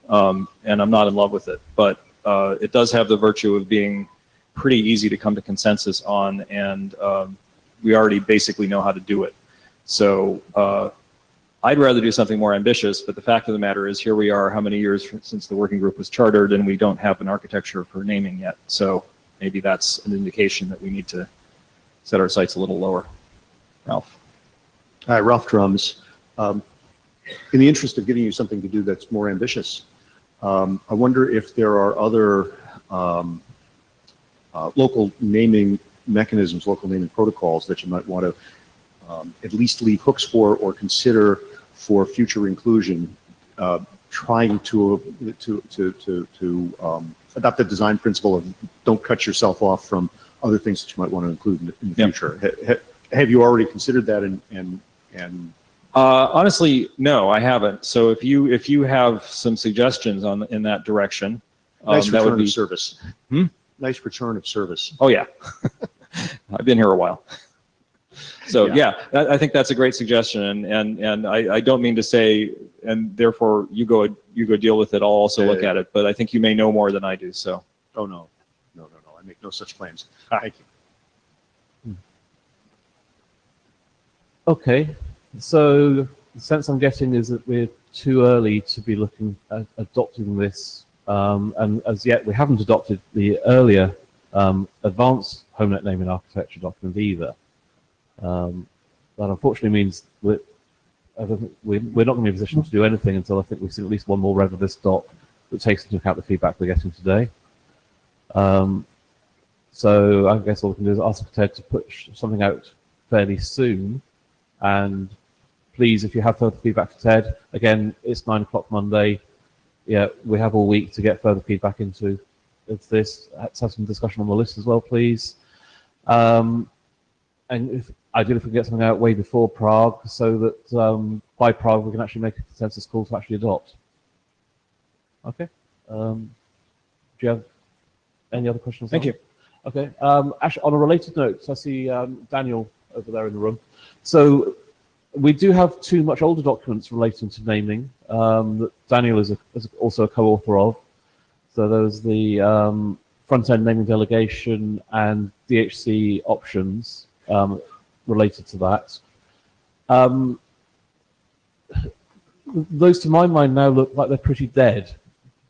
And I'm not in love with it, but it does have the virtue of being pretty easy to come to consensus on, and we already basically know how to do it. So I'd rather do something more ambitious, but the fact of the matter is, here we are, how many years since the working group was chartered, and we don't have an architecture for naming yet. So maybe that's an indication that we need to set our sights a little lower. Ralph. Hi, Ralph Drums. In the interest of giving you something to do that's more ambitious, I wonder if there are other local naming mechanisms, local naming protocols that you might want to at least leave hooks for or consider for future inclusion, trying to adopt the design principle of don't cut yourself off from other things that you might want to include in the future. Have you already considered that? And honestly, no, I haven't. So if you have some suggestions in that direction, nice that would return be of service. Nice return of service. Oh yeah, I've been here a while. So yeah, I think that's a great suggestion, and I don't mean to say, and therefore you go deal with it. I'll also look at it, but I think you may know more than I do. So. Oh no, I make no such claims. Thank you. Okay, so the sense I'm getting is that we're too early to be looking at adopting this, and as yet we haven't adopted the earlier advanced Homenet naming architecture document either. That unfortunately means that we're not going to be in a position to do anything until I think we've seen at least one more rev of this doc that takes into account the feedback we're getting today. So I guess all we can do is ask Ted to push something out fairly soon. And please, if you have further feedback for Ted, again, it's 9 o'clock Monday. Yeah, we have all week to get further feedback into this. Let's have some discussion on the list as well, please. And ideally, if we can get something out way before Prague, so that by Prague we can actually make a consensus call to actually adopt. Okay. Do you have any other questions? Thank you. Okay. Actually, on a related note, so I see Daniel over there in the room. So we do have two much older documents relating to naming that Daniel is also a co-author of. So there's the front-end naming delegation and DHC options related to that. Those, to my mind, now look like they're pretty dead.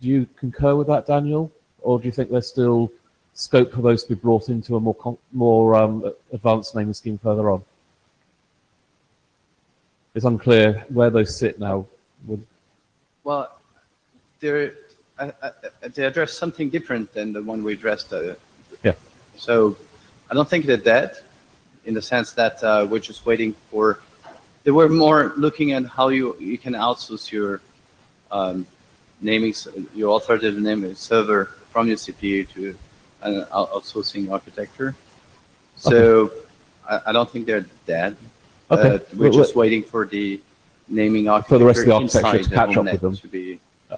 Do you concur with that, Daniel? Or do you think there's still scope for those to be brought into a more advanced naming scheme further on? It's unclear where those sit now. Well, they address something different than the one we addressed. Yeah. So I don't think they're dead, in the sense that we're just waiting for. They were more looking at how you can outsource your naming, your authoritative naming server from your CPU to an outsourcing architecture. So I don't think they're dead. Okay. We're just waiting for the naming architecture for the rest of the architecture to catch up with them.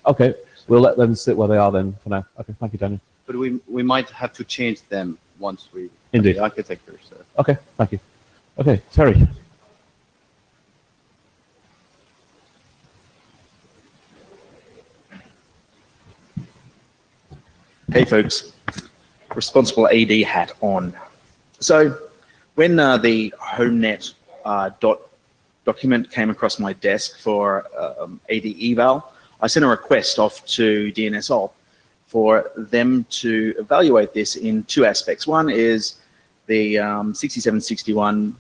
Okay, we'll let them sit where they are then for now. Okay, thank you, Daniel. But we might have to change them once we Indeed. have the architecture. So. Okay, thank you. Okay, Terry. Hey folks, responsible AD hat on. So when the Homenet document came across my desk for AD eval, I sent a request off to DNSOP for them to evaluate this in two aspects. One is the 6761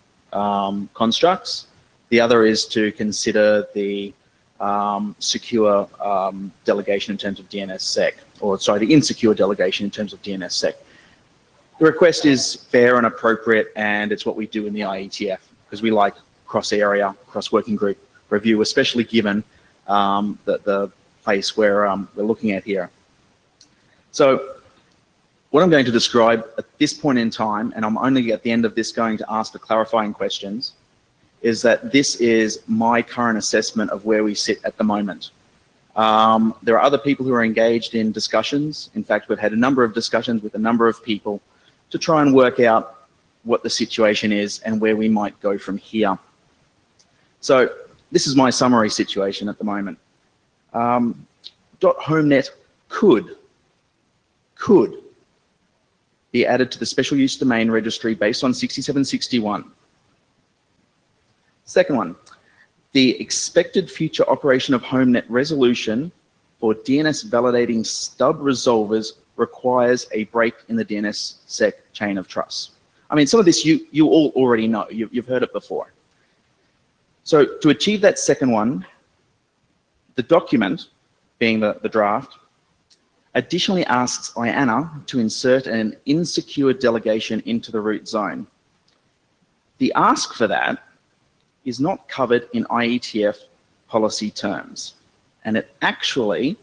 constructs. The other is to consider the secure delegation in terms of DNSSEC, or sorry, the insecure delegation in terms of DNSSEC. The request is fair and appropriate, and it's what we do in the IETF, because we like cross-area, cross-working group review, especially given the place where we're looking at here. So what I'm going to describe at this point in time, and I'm only at the end of this going to ask the clarifying questions, is that this is my current assessment of where we sit at the moment. There are other people who are engaged in discussions. In fact, we've had a number of discussions with a number of people to try and work out what the situation is and where we might go from here. So this is my summary situation at the moment. .homenet could be added to the special use domain registry based on 6761. Second one, the expected future operation of Homenet resolution for DNS validating stub resolvers requires a break in the DNSSEC chain of trust. I mean, some of this you all already know. You've heard it before. So to achieve that second one, the document, being the draft, additionally asks IANA to insert an insecure delegation into the root zone. The ask for that is not covered in IETF policy terms, and it actually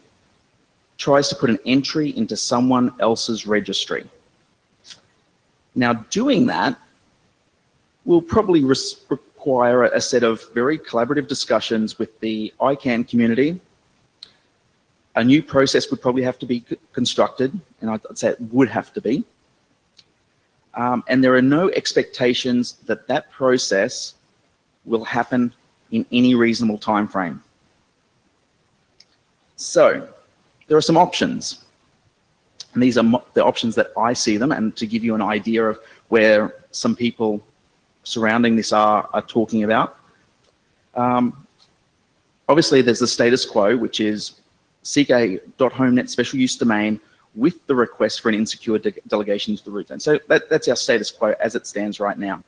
tries to put an entry into someone else's registry. Now, doing that will probably require a set of very collaborative discussions with the ICANN community. A new process would probably have to be constructed, and I'd say it would have to be. And there are no expectations that that process will happen in any reasonable time frame. So there are some options, and these are the options that I see them, and to give you an idea of where some people surrounding this are talking about. Obviously, there's the status quo, which is seek a .homenet special use domain with the request for an insecure delegation to the root zone. So that's our status quo as it stands right now.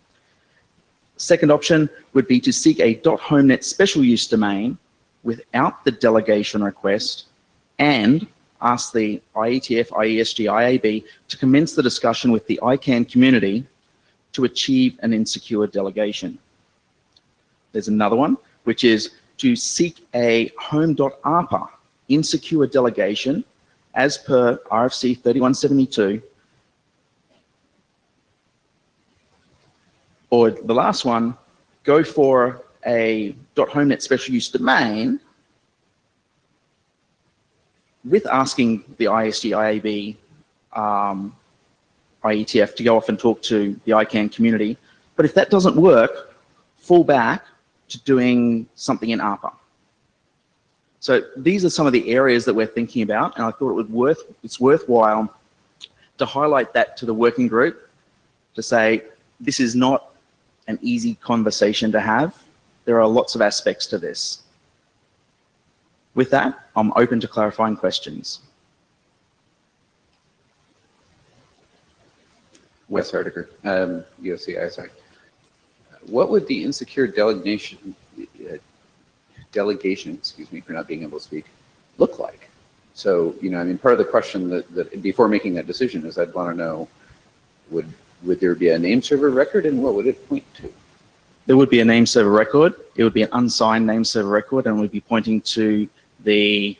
Second option would be to seek a .homenet special use domain without the delegation request and ask the IETF, IESG, IAB to commence the discussion with the ICANN community to achieve an insecure delegation. There's another one, which is to seek a home.arpa insecure delegation as per RFC 3172. Or the last one, go for a .homenet special use domain with asking the ISG, IAB, IETF to go off and talk to the ICANN community. But if that doesn't work, fall back to doing something in ARPA. So these are some of the areas that we're thinking about, and I thought it's worthwhile to highlight that to the working group, to say this is not an easy conversation to have. There are lots of aspects to this. With that, I'm open to clarifying questions. Wes Hardiker, USCISI. What would the insecure delegation, excuse me for not being able to speak, look like? So, you know, I mean, part of the question that before making that decision is I'd want to know, would there be a name server record, and what would it point to? There would be a name server record. It would be an unsigned name server record, and we'd be pointing to the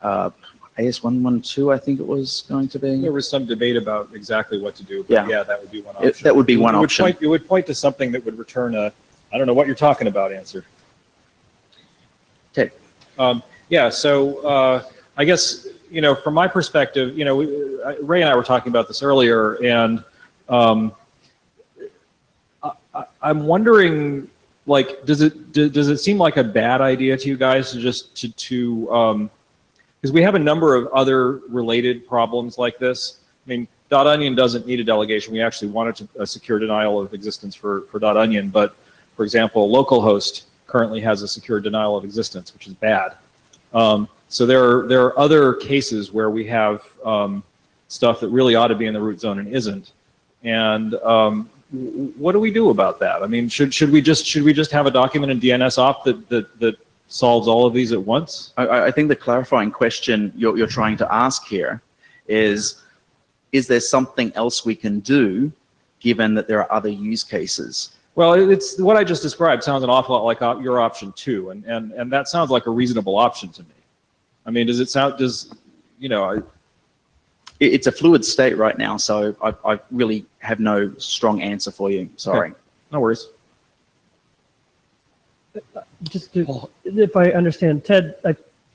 AS112, I think it was going to be. There was some debate about exactly what to do, but yeah, that would be one option. That would be one option. It would point to something that would return a, I don't know what you're talking about answer. Okay. Yeah, so I guess, you know, from my perspective, you know, Ray and I were talking about this earlier, and I'm wondering, like, does it seem like a bad idea to you guys to just because we have a number of other related problems like this. I mean, .onion doesn't need a delegation. We actually wanted a secure denial of existence for .onion, but for example, localhost currently has a secure denial of existence, which is bad. So there are other cases where we have stuff that really ought to be in the root zone and isn't. And what do we do about that? I mean, should we just have a document in DNS op that solves all of these at once? I think the clarifying question you're trying to ask here is there something else we can do given that there are other use cases? Well, it's what I just described sounds an awful lot like your option 2, and that sounds like a reasonable option to me. I mean, does it sound, It's a fluid state right now, so I really have no strong answer for you. Sorry. Okay. No worries. Just to, if I understand, Ted,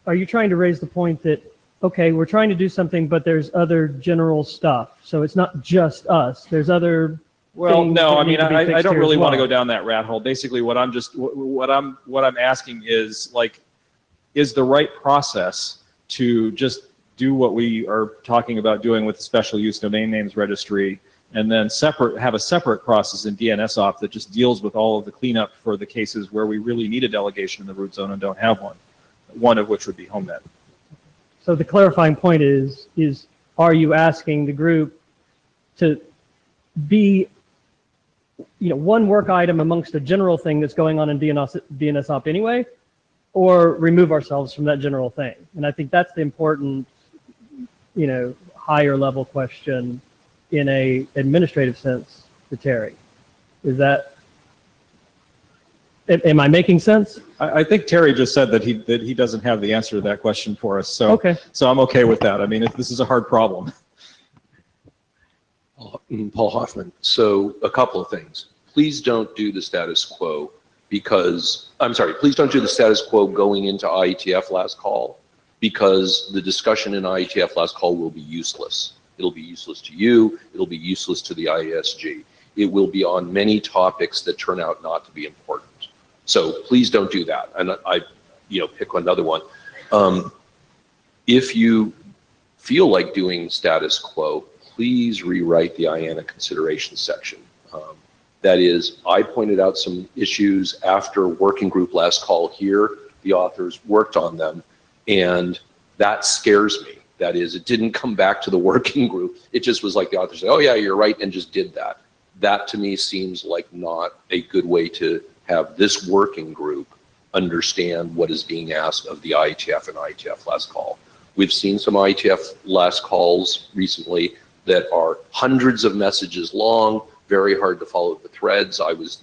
are you trying to raise the point that, okay, we're trying to do something, but there's other general stuff, so it's not just us. There's other. Well, no, I mean, I don't really want to well. go down that rat hole. Basically, what I'm asking is, like, is the right process to just do what we are talking about doing with the special use domain names registry, and then have a separate process in DNSOP that just deals with all of the cleanup for the cases where we really need a delegation in the root zone and don't have one of which would be Homenet. So the clarifying point is are you asking the group to be, one work item amongst a general thing that's going on in DNSOP anyway, or remove ourselves from that general thing? And I think that's the important, higher level question in a administrative sense for Terry. Is that, am I making sense? I think Terry just said that he doesn't have the answer to that question for us. So okay. So I'm okay with that. I mean, this is a hard problem. Paul Hoffman. So a couple of things. Please don't do the status quo please don't do the status quo going into IETF last call, because the discussion in IETF last call will be useless. It'll be useless to you. It'll be useless to the IESG. It will be on many topics that turn out not to be important. So please don't do that. And I pick another one. If you feel like doing status quo, please rewrite the IANA consideration section. That is, I pointed out some issues after working group last call here. The authors worked on them, and that scares me. That is, it didn't come back to the working group. It just was like the authors said, oh yeah, you're right, and just did that. That to me seems like not a good way to have this working group understand what is being asked of the IETF and IETF last call. We've seen some IETF last calls recently that are hundreds of messages long, very hard to follow the threads. I was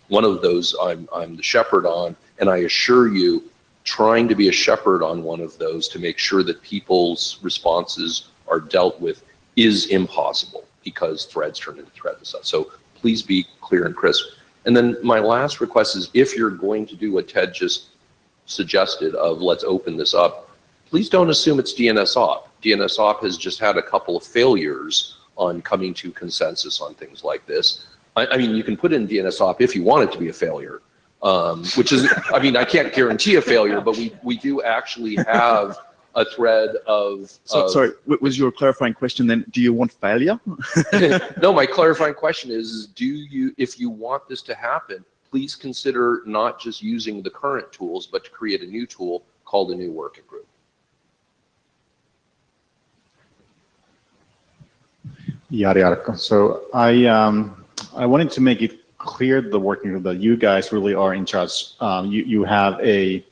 one of those I'm the shepherd on, and I assure you, trying to be a shepherd on one of those to make sure that people's responses are dealt with is impossible, because threads turn into threads and stuff. So please be clear and crisp. And then my last request is, if you're going to do what Ted just suggested of let's open this up, please don't assume it's DNSOP. DNSOP has just had a couple of failures on coming to consensus on things like this. I mean, you can put in DNSOP if you want it to be a failure, which is, I mean, I can't guarantee a failure, but we do actually have a thread of... Sorry, was your clarifying question then, do you want failure? No, my clarifying question is, if you want this to happen, please consider not just using the current tools, but to create a new tool called a new working group. Yada yada. So I wanted to make it clear to the working group that you guys really are in charge. You have a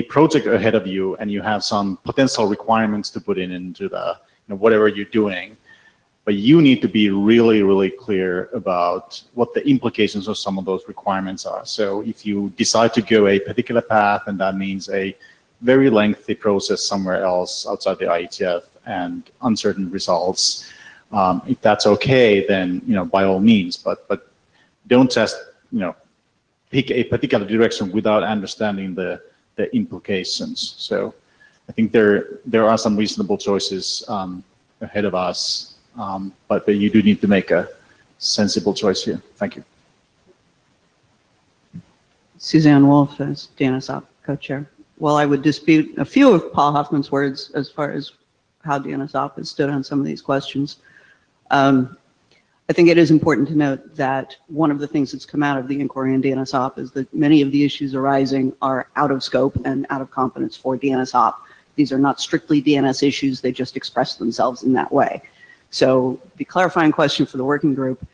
project ahead of you, and you have some potential requirements to put into the whatever you're doing. But you need to be really, really clear about what the implications of some of those requirements are. So if you decide to go a particular path, and that means a very lengthy process somewhere else outside the IETF and uncertain results, if that's okay, then by all means. But don't just pick a particular direction without understanding the implications. So I think there are some reasonable choices ahead of us, but you do need to make a sensible choice here. Thank you. Suzanne Wolf as DNSOP co-chair. Well, I would dispute a few of Paul Hoffman's words as far as how DNSOP has stood on some of these questions. I think it is important to note that one of the things that's come out of the inquiry in DNSOP is that many of the issues arising are out of scope and out of competence for DNSOP. These are not strictly DNS issues, they just express themselves in that way. So the clarifying question for the working group,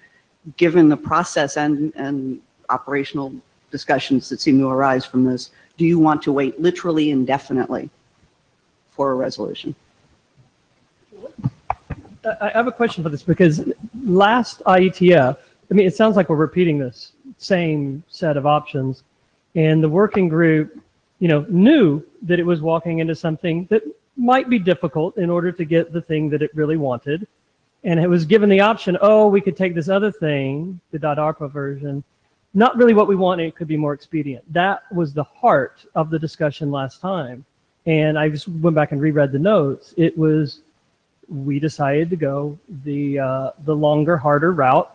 given the process and operational discussions that seem to arise from this, do you want to wait literally indefinitely for a resolution? I have a question for this because last IETF, I mean, it sounds like we're repeating this same set of options, and the working group, knew that it was walking into something that might be difficult in order to get the thing that it really wanted, and it was given the option, oh, we could take this other thing, the .ARPA version, not really what we want, and it could be more expedient. That was the heart of the discussion last time, and I just went back and reread the notes. It was, we decided to go the longer, harder route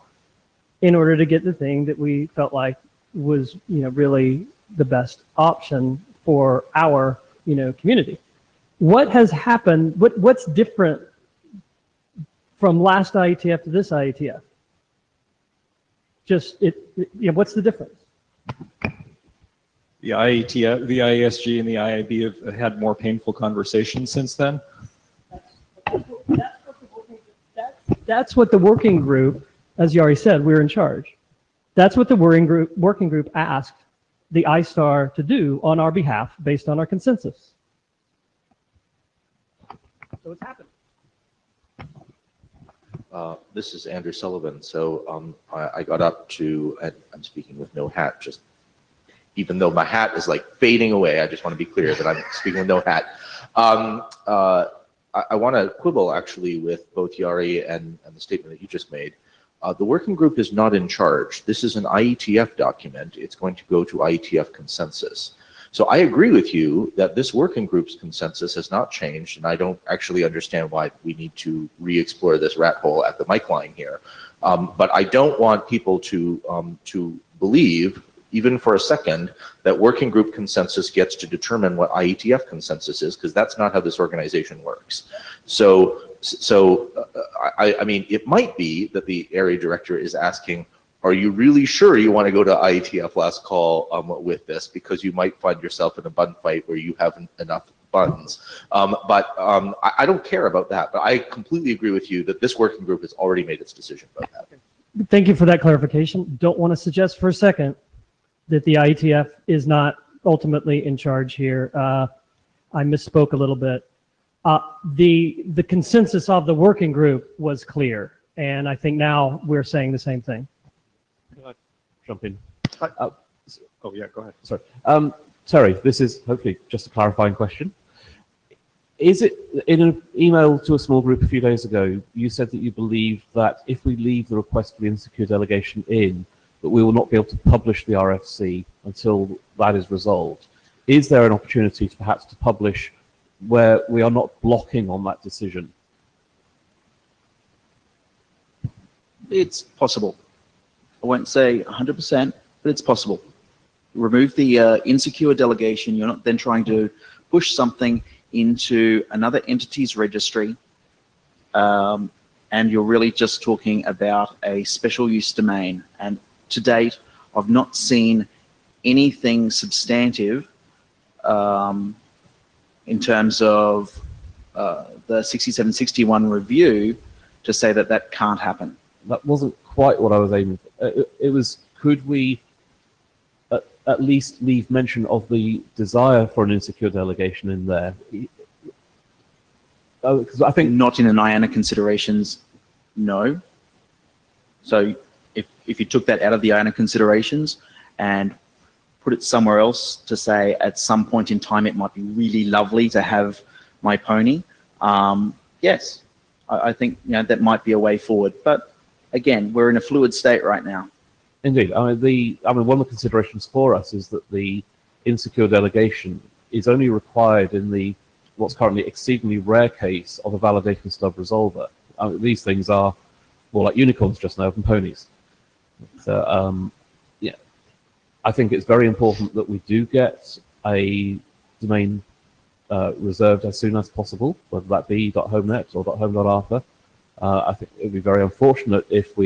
in order to get the thing that we felt like was, really the best option for our, community. What has happened? What's different from last IETF to this IETF? Just what's the difference? The IETF, the IESG, and the IIB have had more painful conversations since then. That's what the working group, as you already said, we're in charge. That's what the working group asked the ISTAR to do on our behalf based on our consensus. So it's happened. This is Andrew Sullivan. So I got up to, and I'm speaking with no hat, just even though my hat is like fading away, I just want to be clear that I'm speaking with no hat. I want to quibble actually with both Yari and the statement that you just made. The working group is not in charge. This is an IETF document. It's going to go to IETF consensus. So I agree with you that this working group's consensus has not changed, and I don't actually understand why we need to re-explore this rat hole at the mic line here. But I don't want people to believe, even for a second, that working group consensus gets to determine what IETF consensus is, because that's not how this organization works. So I mean, it might be that the area director is asking, are you really sure you want to go to IETF last call with this? Because you might find yourself in a bun fight where you haven't enough buns. I don't care about that, but I completely agree with you that this working group has already made its decision about that. Thank you for that clarification. Don't want to suggest for a second that the IETF is not ultimately in charge here. I misspoke a little bit. The consensus of the working group was clear, and I think now we're saying the same thing. Can I jump in? Oh yeah, go ahead. Sorry. Terry, this is hopefully just a clarifying question. Is it, in an email to a small group a few days ago, you said that you believe that if we leave the request for the insecure delegation in, that we will not be able to publish the RFC until that is resolved. Is there an opportunity to perhaps to publish where we are not blocking on that decision? It's possible. I won't say 100%, but it's possible. Remove the insecure delegation. You're not then trying to push something into another entity's registry, and you're really just talking about a special use domain. And to date, I've not seen anything substantive in terms of the 6761 review to say that that can't happen. That wasn't quite what I was aiming for. It was, could we at least leave mention of the desire for an insecure delegation in there? Because I think not in an IANA considerations, no. So if you took that out of the IANA considerations and put it somewhere else to say at some point in time it might be really lovely to have my pony, yes, I think that might be a way forward. But again, we're in a fluid state right now. Indeed. I mean, one of the considerations for us is that the insecure delegation is only required in the what's currently exceedingly rare case of a validating stub resolver. I mean, these things are more like unicorns just now than ponies. So, yeah, I think it's very important that we do get a domain reserved as soon as possible, whether that be .homenet or .home.arpa. I think it would be very unfortunate if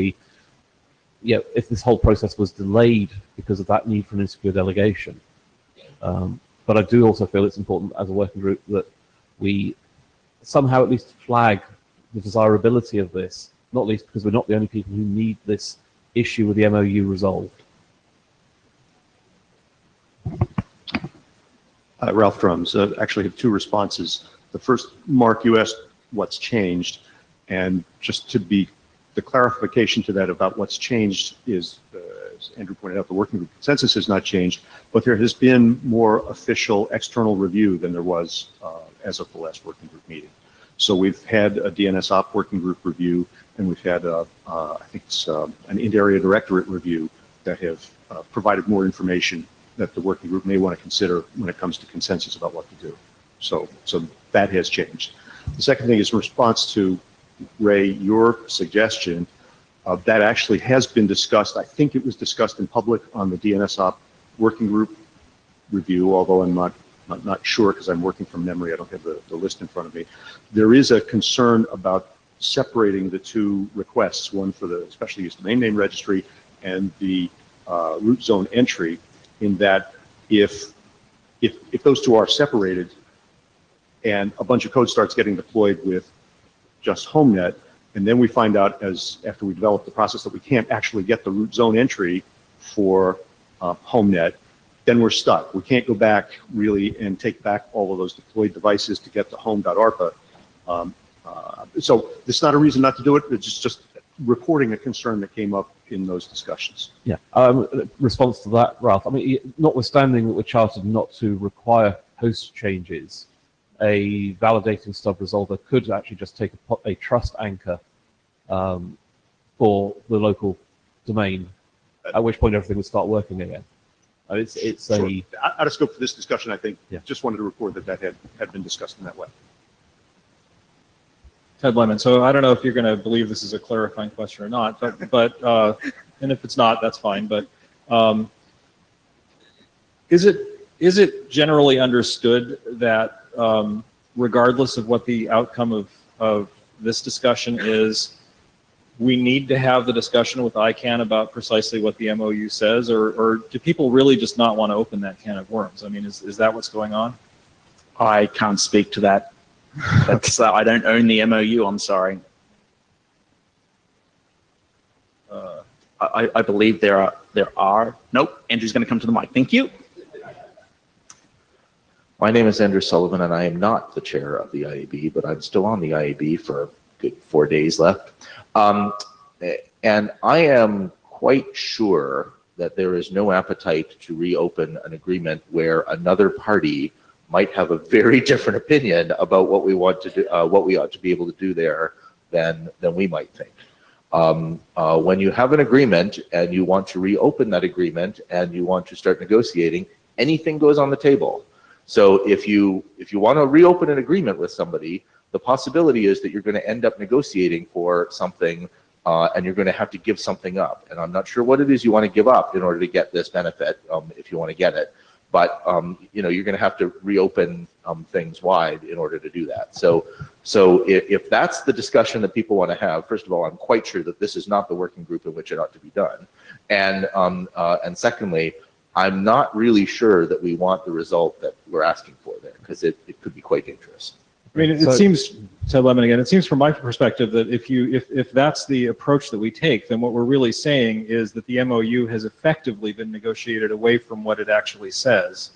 if this whole process was delayed because of that need for an insecure delegation. But I do also feel it's important as a working group that we somehow at least flag the desirability of this, not least because we're not the only people who need this issue with the MOU resolved. Ralph Drums. Actually have two responses. The first, Mark, you asked what's changed, and just to be the clarification to that about what's changed is, as Andrew pointed out, the working group consensus has not changed, but there has been more official external review than there was as of the last working group meeting. So we've had a DNS op working group review, and we've had I think it's an in-area directorate review that have provided more information that the working group may want to consider when it comes to consensus about what to do. So that has changed. The second thing is in response to, Ray, your suggestion, that actually has been discussed. I think it was discussed in public on the DNSOP working group review, although I'm not sure because I'm working from memory. I don't have the list in front of me. There is a concern about separating the two requests, one for the special use domain name registry and the root zone entry, in that if those two are separated and a bunch of code starts getting deployed with just Homenet, and then we find out after we develop the process that we can't actually get the root zone entry for Homenet, then we're stuck. We can't go back really and take back all of those deployed devices to get to home.arpa. So it's not a reason not to do it. It's just reporting a concern that came up in those discussions. Yeah. Response to that, Ralph. I mean, notwithstanding that we're chartered not to require host changes, a validating stub resolver could actually just take a trust anchor for the local domain, at which point everything would start working again. It's Sure. Out of scope for this discussion, I think. Yeah. Just wanted to report that had been discussed in that way. Ted Lemon. So I don't know if you're going to believe this is a clarifying question or not, but and if it's not, that's fine. But is it generally understood that regardless of what the outcome of this discussion is, we need to have the discussion with ICANN about precisely what the MOU says, or do people really just not want to open that can of worms? I mean, is that what's going on? I can't speak to that. That's I don't own the MOU. I'm sorry. I believe there are. Nope. Andrew's going to come to the mic. Thank you. My name is Andrew Sullivan, and I am not the chair of the IAB, but I'm still on the IAB for a good 4 days left. And I am quite sure that there is no appetite to reopen an agreement where another party might have a very different opinion about what we want to do, what we ought to be able to do there than we might think. When you have an agreement and you want to reopen that agreement and you want to start negotiating, anything goes on the table. So if you want to reopen an agreement with somebody, the possibility is that you're going to end up negotiating for something and you're going to have to give something up. And I'm not sure what it is you want to give up in order to get this benefit, if you want to get it. But you know, you're going to have to reopen things wide in order to do that. So if that's the discussion that people want to have, first of all, I'm quite sure that this is not the working group in which it ought to be done. And secondly, I'm not really sure that we want the result that we're asking for there, because it could be quite dangerous. I mean, it seems, Ted Lemon again, it seems from my perspective that if that's the approach that we take, then what we're really saying is that the MOU has effectively been negotiated away from what it actually says,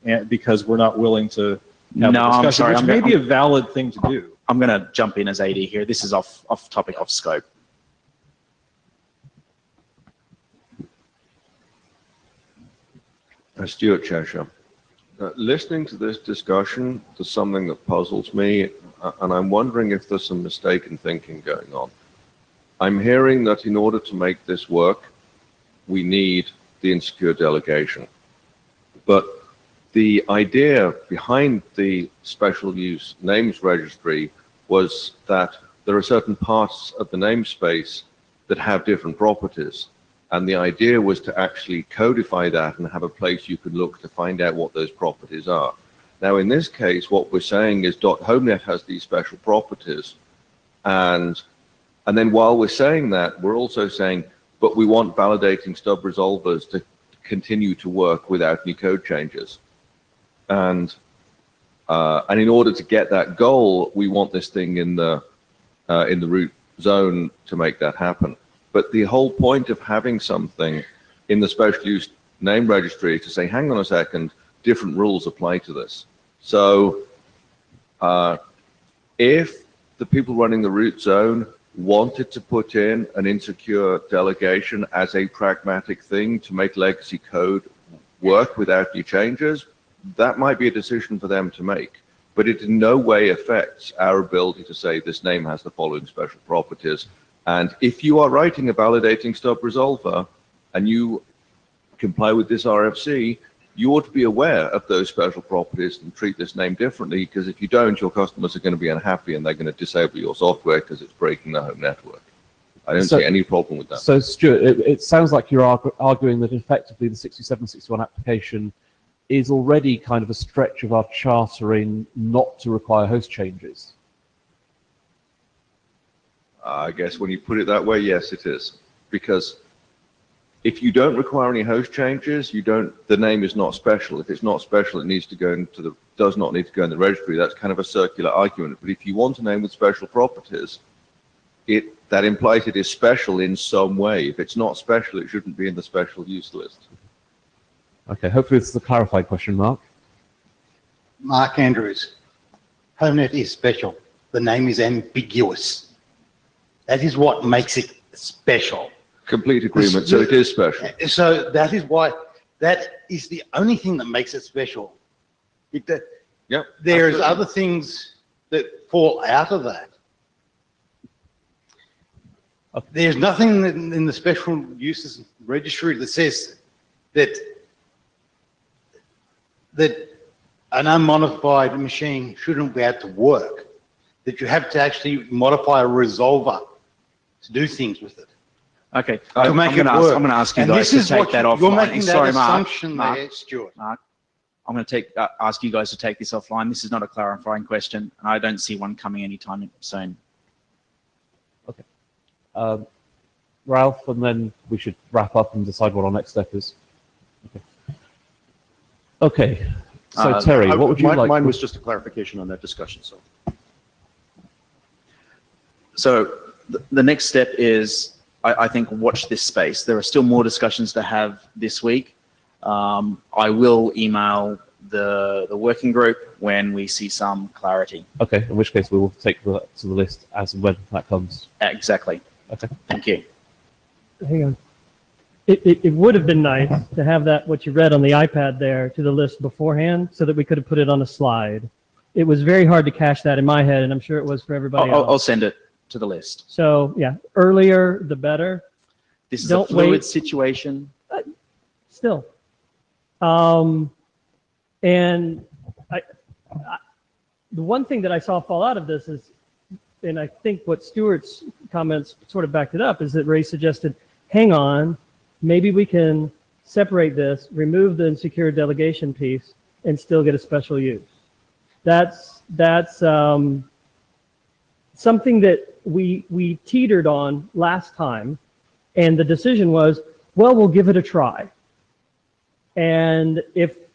and because we're not willing to have a discussion, I'm sorry, which may be a valid thing to do. I'm going to jump in as AD here. This is off topic, off scope. Stuart Cheshire. Listening to this discussion, there's something that puzzles me, and I'm wondering if there's some mistaken thinking going on. I'm hearing that in order to make this work, we need the insecure delegation. But the idea behind the special use names registry was that there are certain parts of the namespace that have different properties. And the idea was to actually codify that and have a place you could look to find out what those properties are. Now, in this case, what we're saying is .homenet has these special properties. And then while we're saying that, we're also saying, but we want validating stub resolvers to continue to work without any code changes. And in order to get that goal, we want this thing in the root zone to make that happen. But the whole point of having something in the special use name registry to say, hang on a second, different rules apply to this. So if the people running the root zone wanted to put in an insecure delegation as a pragmatic thing to make legacy code work without any changes, that might be a decision for them to make. But it in no way affects our ability to say this name has the following special properties. And if you are writing a validating stub resolver and you comply with this RFC, you ought to be aware of those special properties and treat this name differently, because if you don't, your customers are going to be unhappy and they're going to disable your software because it's breaking the home network. I don't see any problem with that. So, Stuart, it sounds like you're arguing that effectively the 6761 application is already kind of a stretch of our chartering not to require host changes. I guess when you put it that way, yes, it is. Because if you don't require any host changes, the name is not special. If it's not special, it needs to go into does not need to go in the registry. That's kind of a circular argument. But if you want a name with special properties, that implies it is special in some way. If it's not special, it shouldn't be in the special use list. Okay, hopefully this is a clarified question, Mark. Mark Andrews. Homenet is special. The name is ambiguous. That is what makes it special. Complete agreement. So it is special. So that is why, that is the only thing that makes it special. Yep. There's other things that fall out of that. Okay. There's nothing in the special uses registry that says that an unmodified machine shouldn't be able to work. That you have to actually modify a resolver to do things with it. Okay, To make it work. I'm going to ask you guys to take that offline. You're making that Sorry, assumption Mark, there, Stuart. Mark, I'm going to ask you guys to take this offline. This is not a clarifying question, and I don't see one coming anytime soon. Okay. Ralph, and then we should wrap up and decide what our next step is. Okay. So Terry, what would you like? Mine was just a clarification on that discussion. So the next step is, I think, watch this space. There are still more discussions to have this week. I will email the working group when we see some clarity. Okay, in which case we will take that to the list as and when that comes. Exactly. Okay. Thank you. Hang on. It would have been nice to have that, what you read on the iPad there, to the list beforehand so that we could have put it on a slide. It was very hard to cache that in my head, and I'm sure it was for everybody else. I'll send it to the list. So, yeah, earlier the better. This is Don't a fluid wait. situation. Still. And the one thing that I saw fall out of this is, and I think what Stuart's comments sort of backed it up, is that Ray suggested, hang on, maybe we can separate this, remove the insecure delegation piece, and still get a special use. That's something that we teetered on last time, and the decision was, well, we'll give it a try. And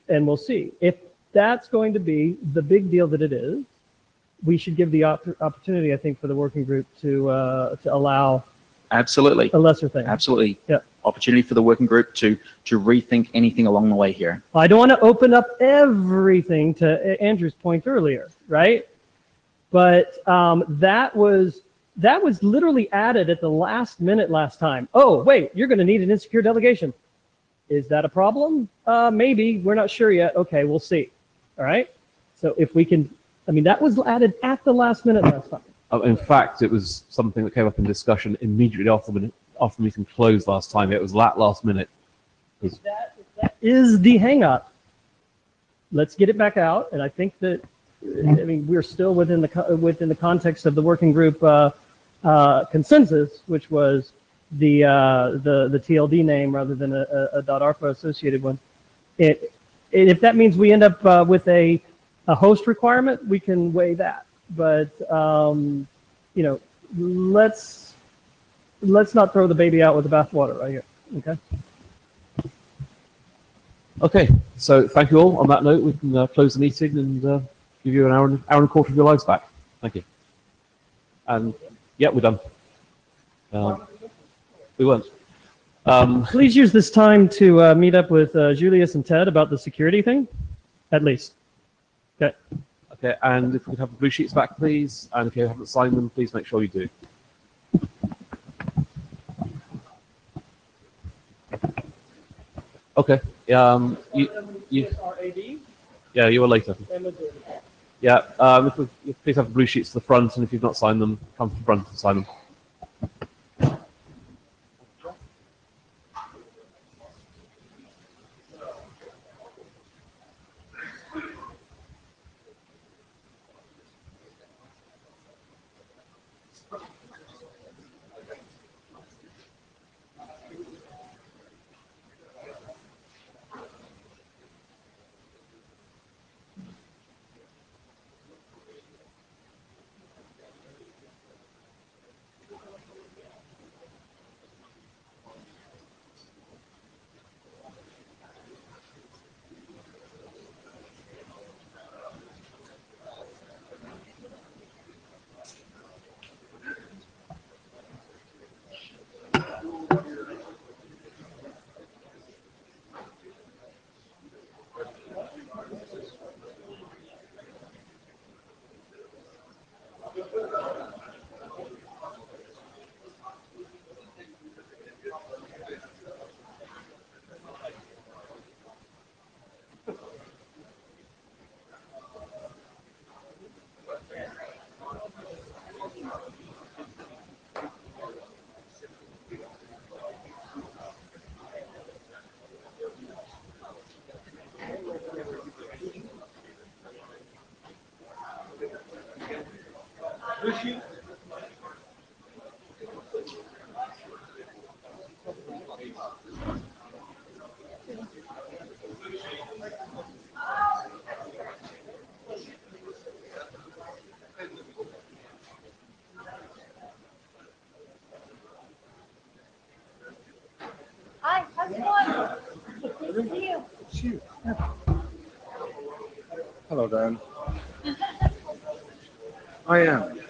we'll see. If that's going to be the big deal that it is, we should give the opportunity, I think, for the working group to allow Absolutely. a lesser thing. Absolutely. Yeah. Opportunity for the working group to rethink anything along the way here. I don't want to open up everything to Andrew's point earlier, right? But that was literally added at the last minute last time. Oh, wait, you're going to need an insecure delegation. Is that a problem? Maybe. We're not sure yet. Okay, we'll see. All right? So if we can, I mean, that was added at the last minute last time. In fact, it was something that came up in discussion immediately after the meeting closed last time. It was last minute. If that is the hang-up, let's get it back out. And I think that, I mean, we're still within the context of the working group consensus, which was the TLD name rather than a .arpa associated one. If that means we end up with a host requirement, we can weigh that. But you know, let's not throw the baby out with the bathwater right here. Okay. Okay. So thank you all. On that note, we can close the meeting and give you an hour and a quarter of your lives back. Thank you. And yeah, we're done. We weren't. Please use this time to meet up with Julius and Ted about the security thing. at least. Okay. Okay, and if we could have the blue sheets back, please, and if you haven't signed them, please make sure you do. Okay. Yeah, you were later. Yeah. If please have the blue sheets to the front, and if you've not signed them, come to the front and sign them. Hi, how's it going? Good to see you. Hello, Dan. I am.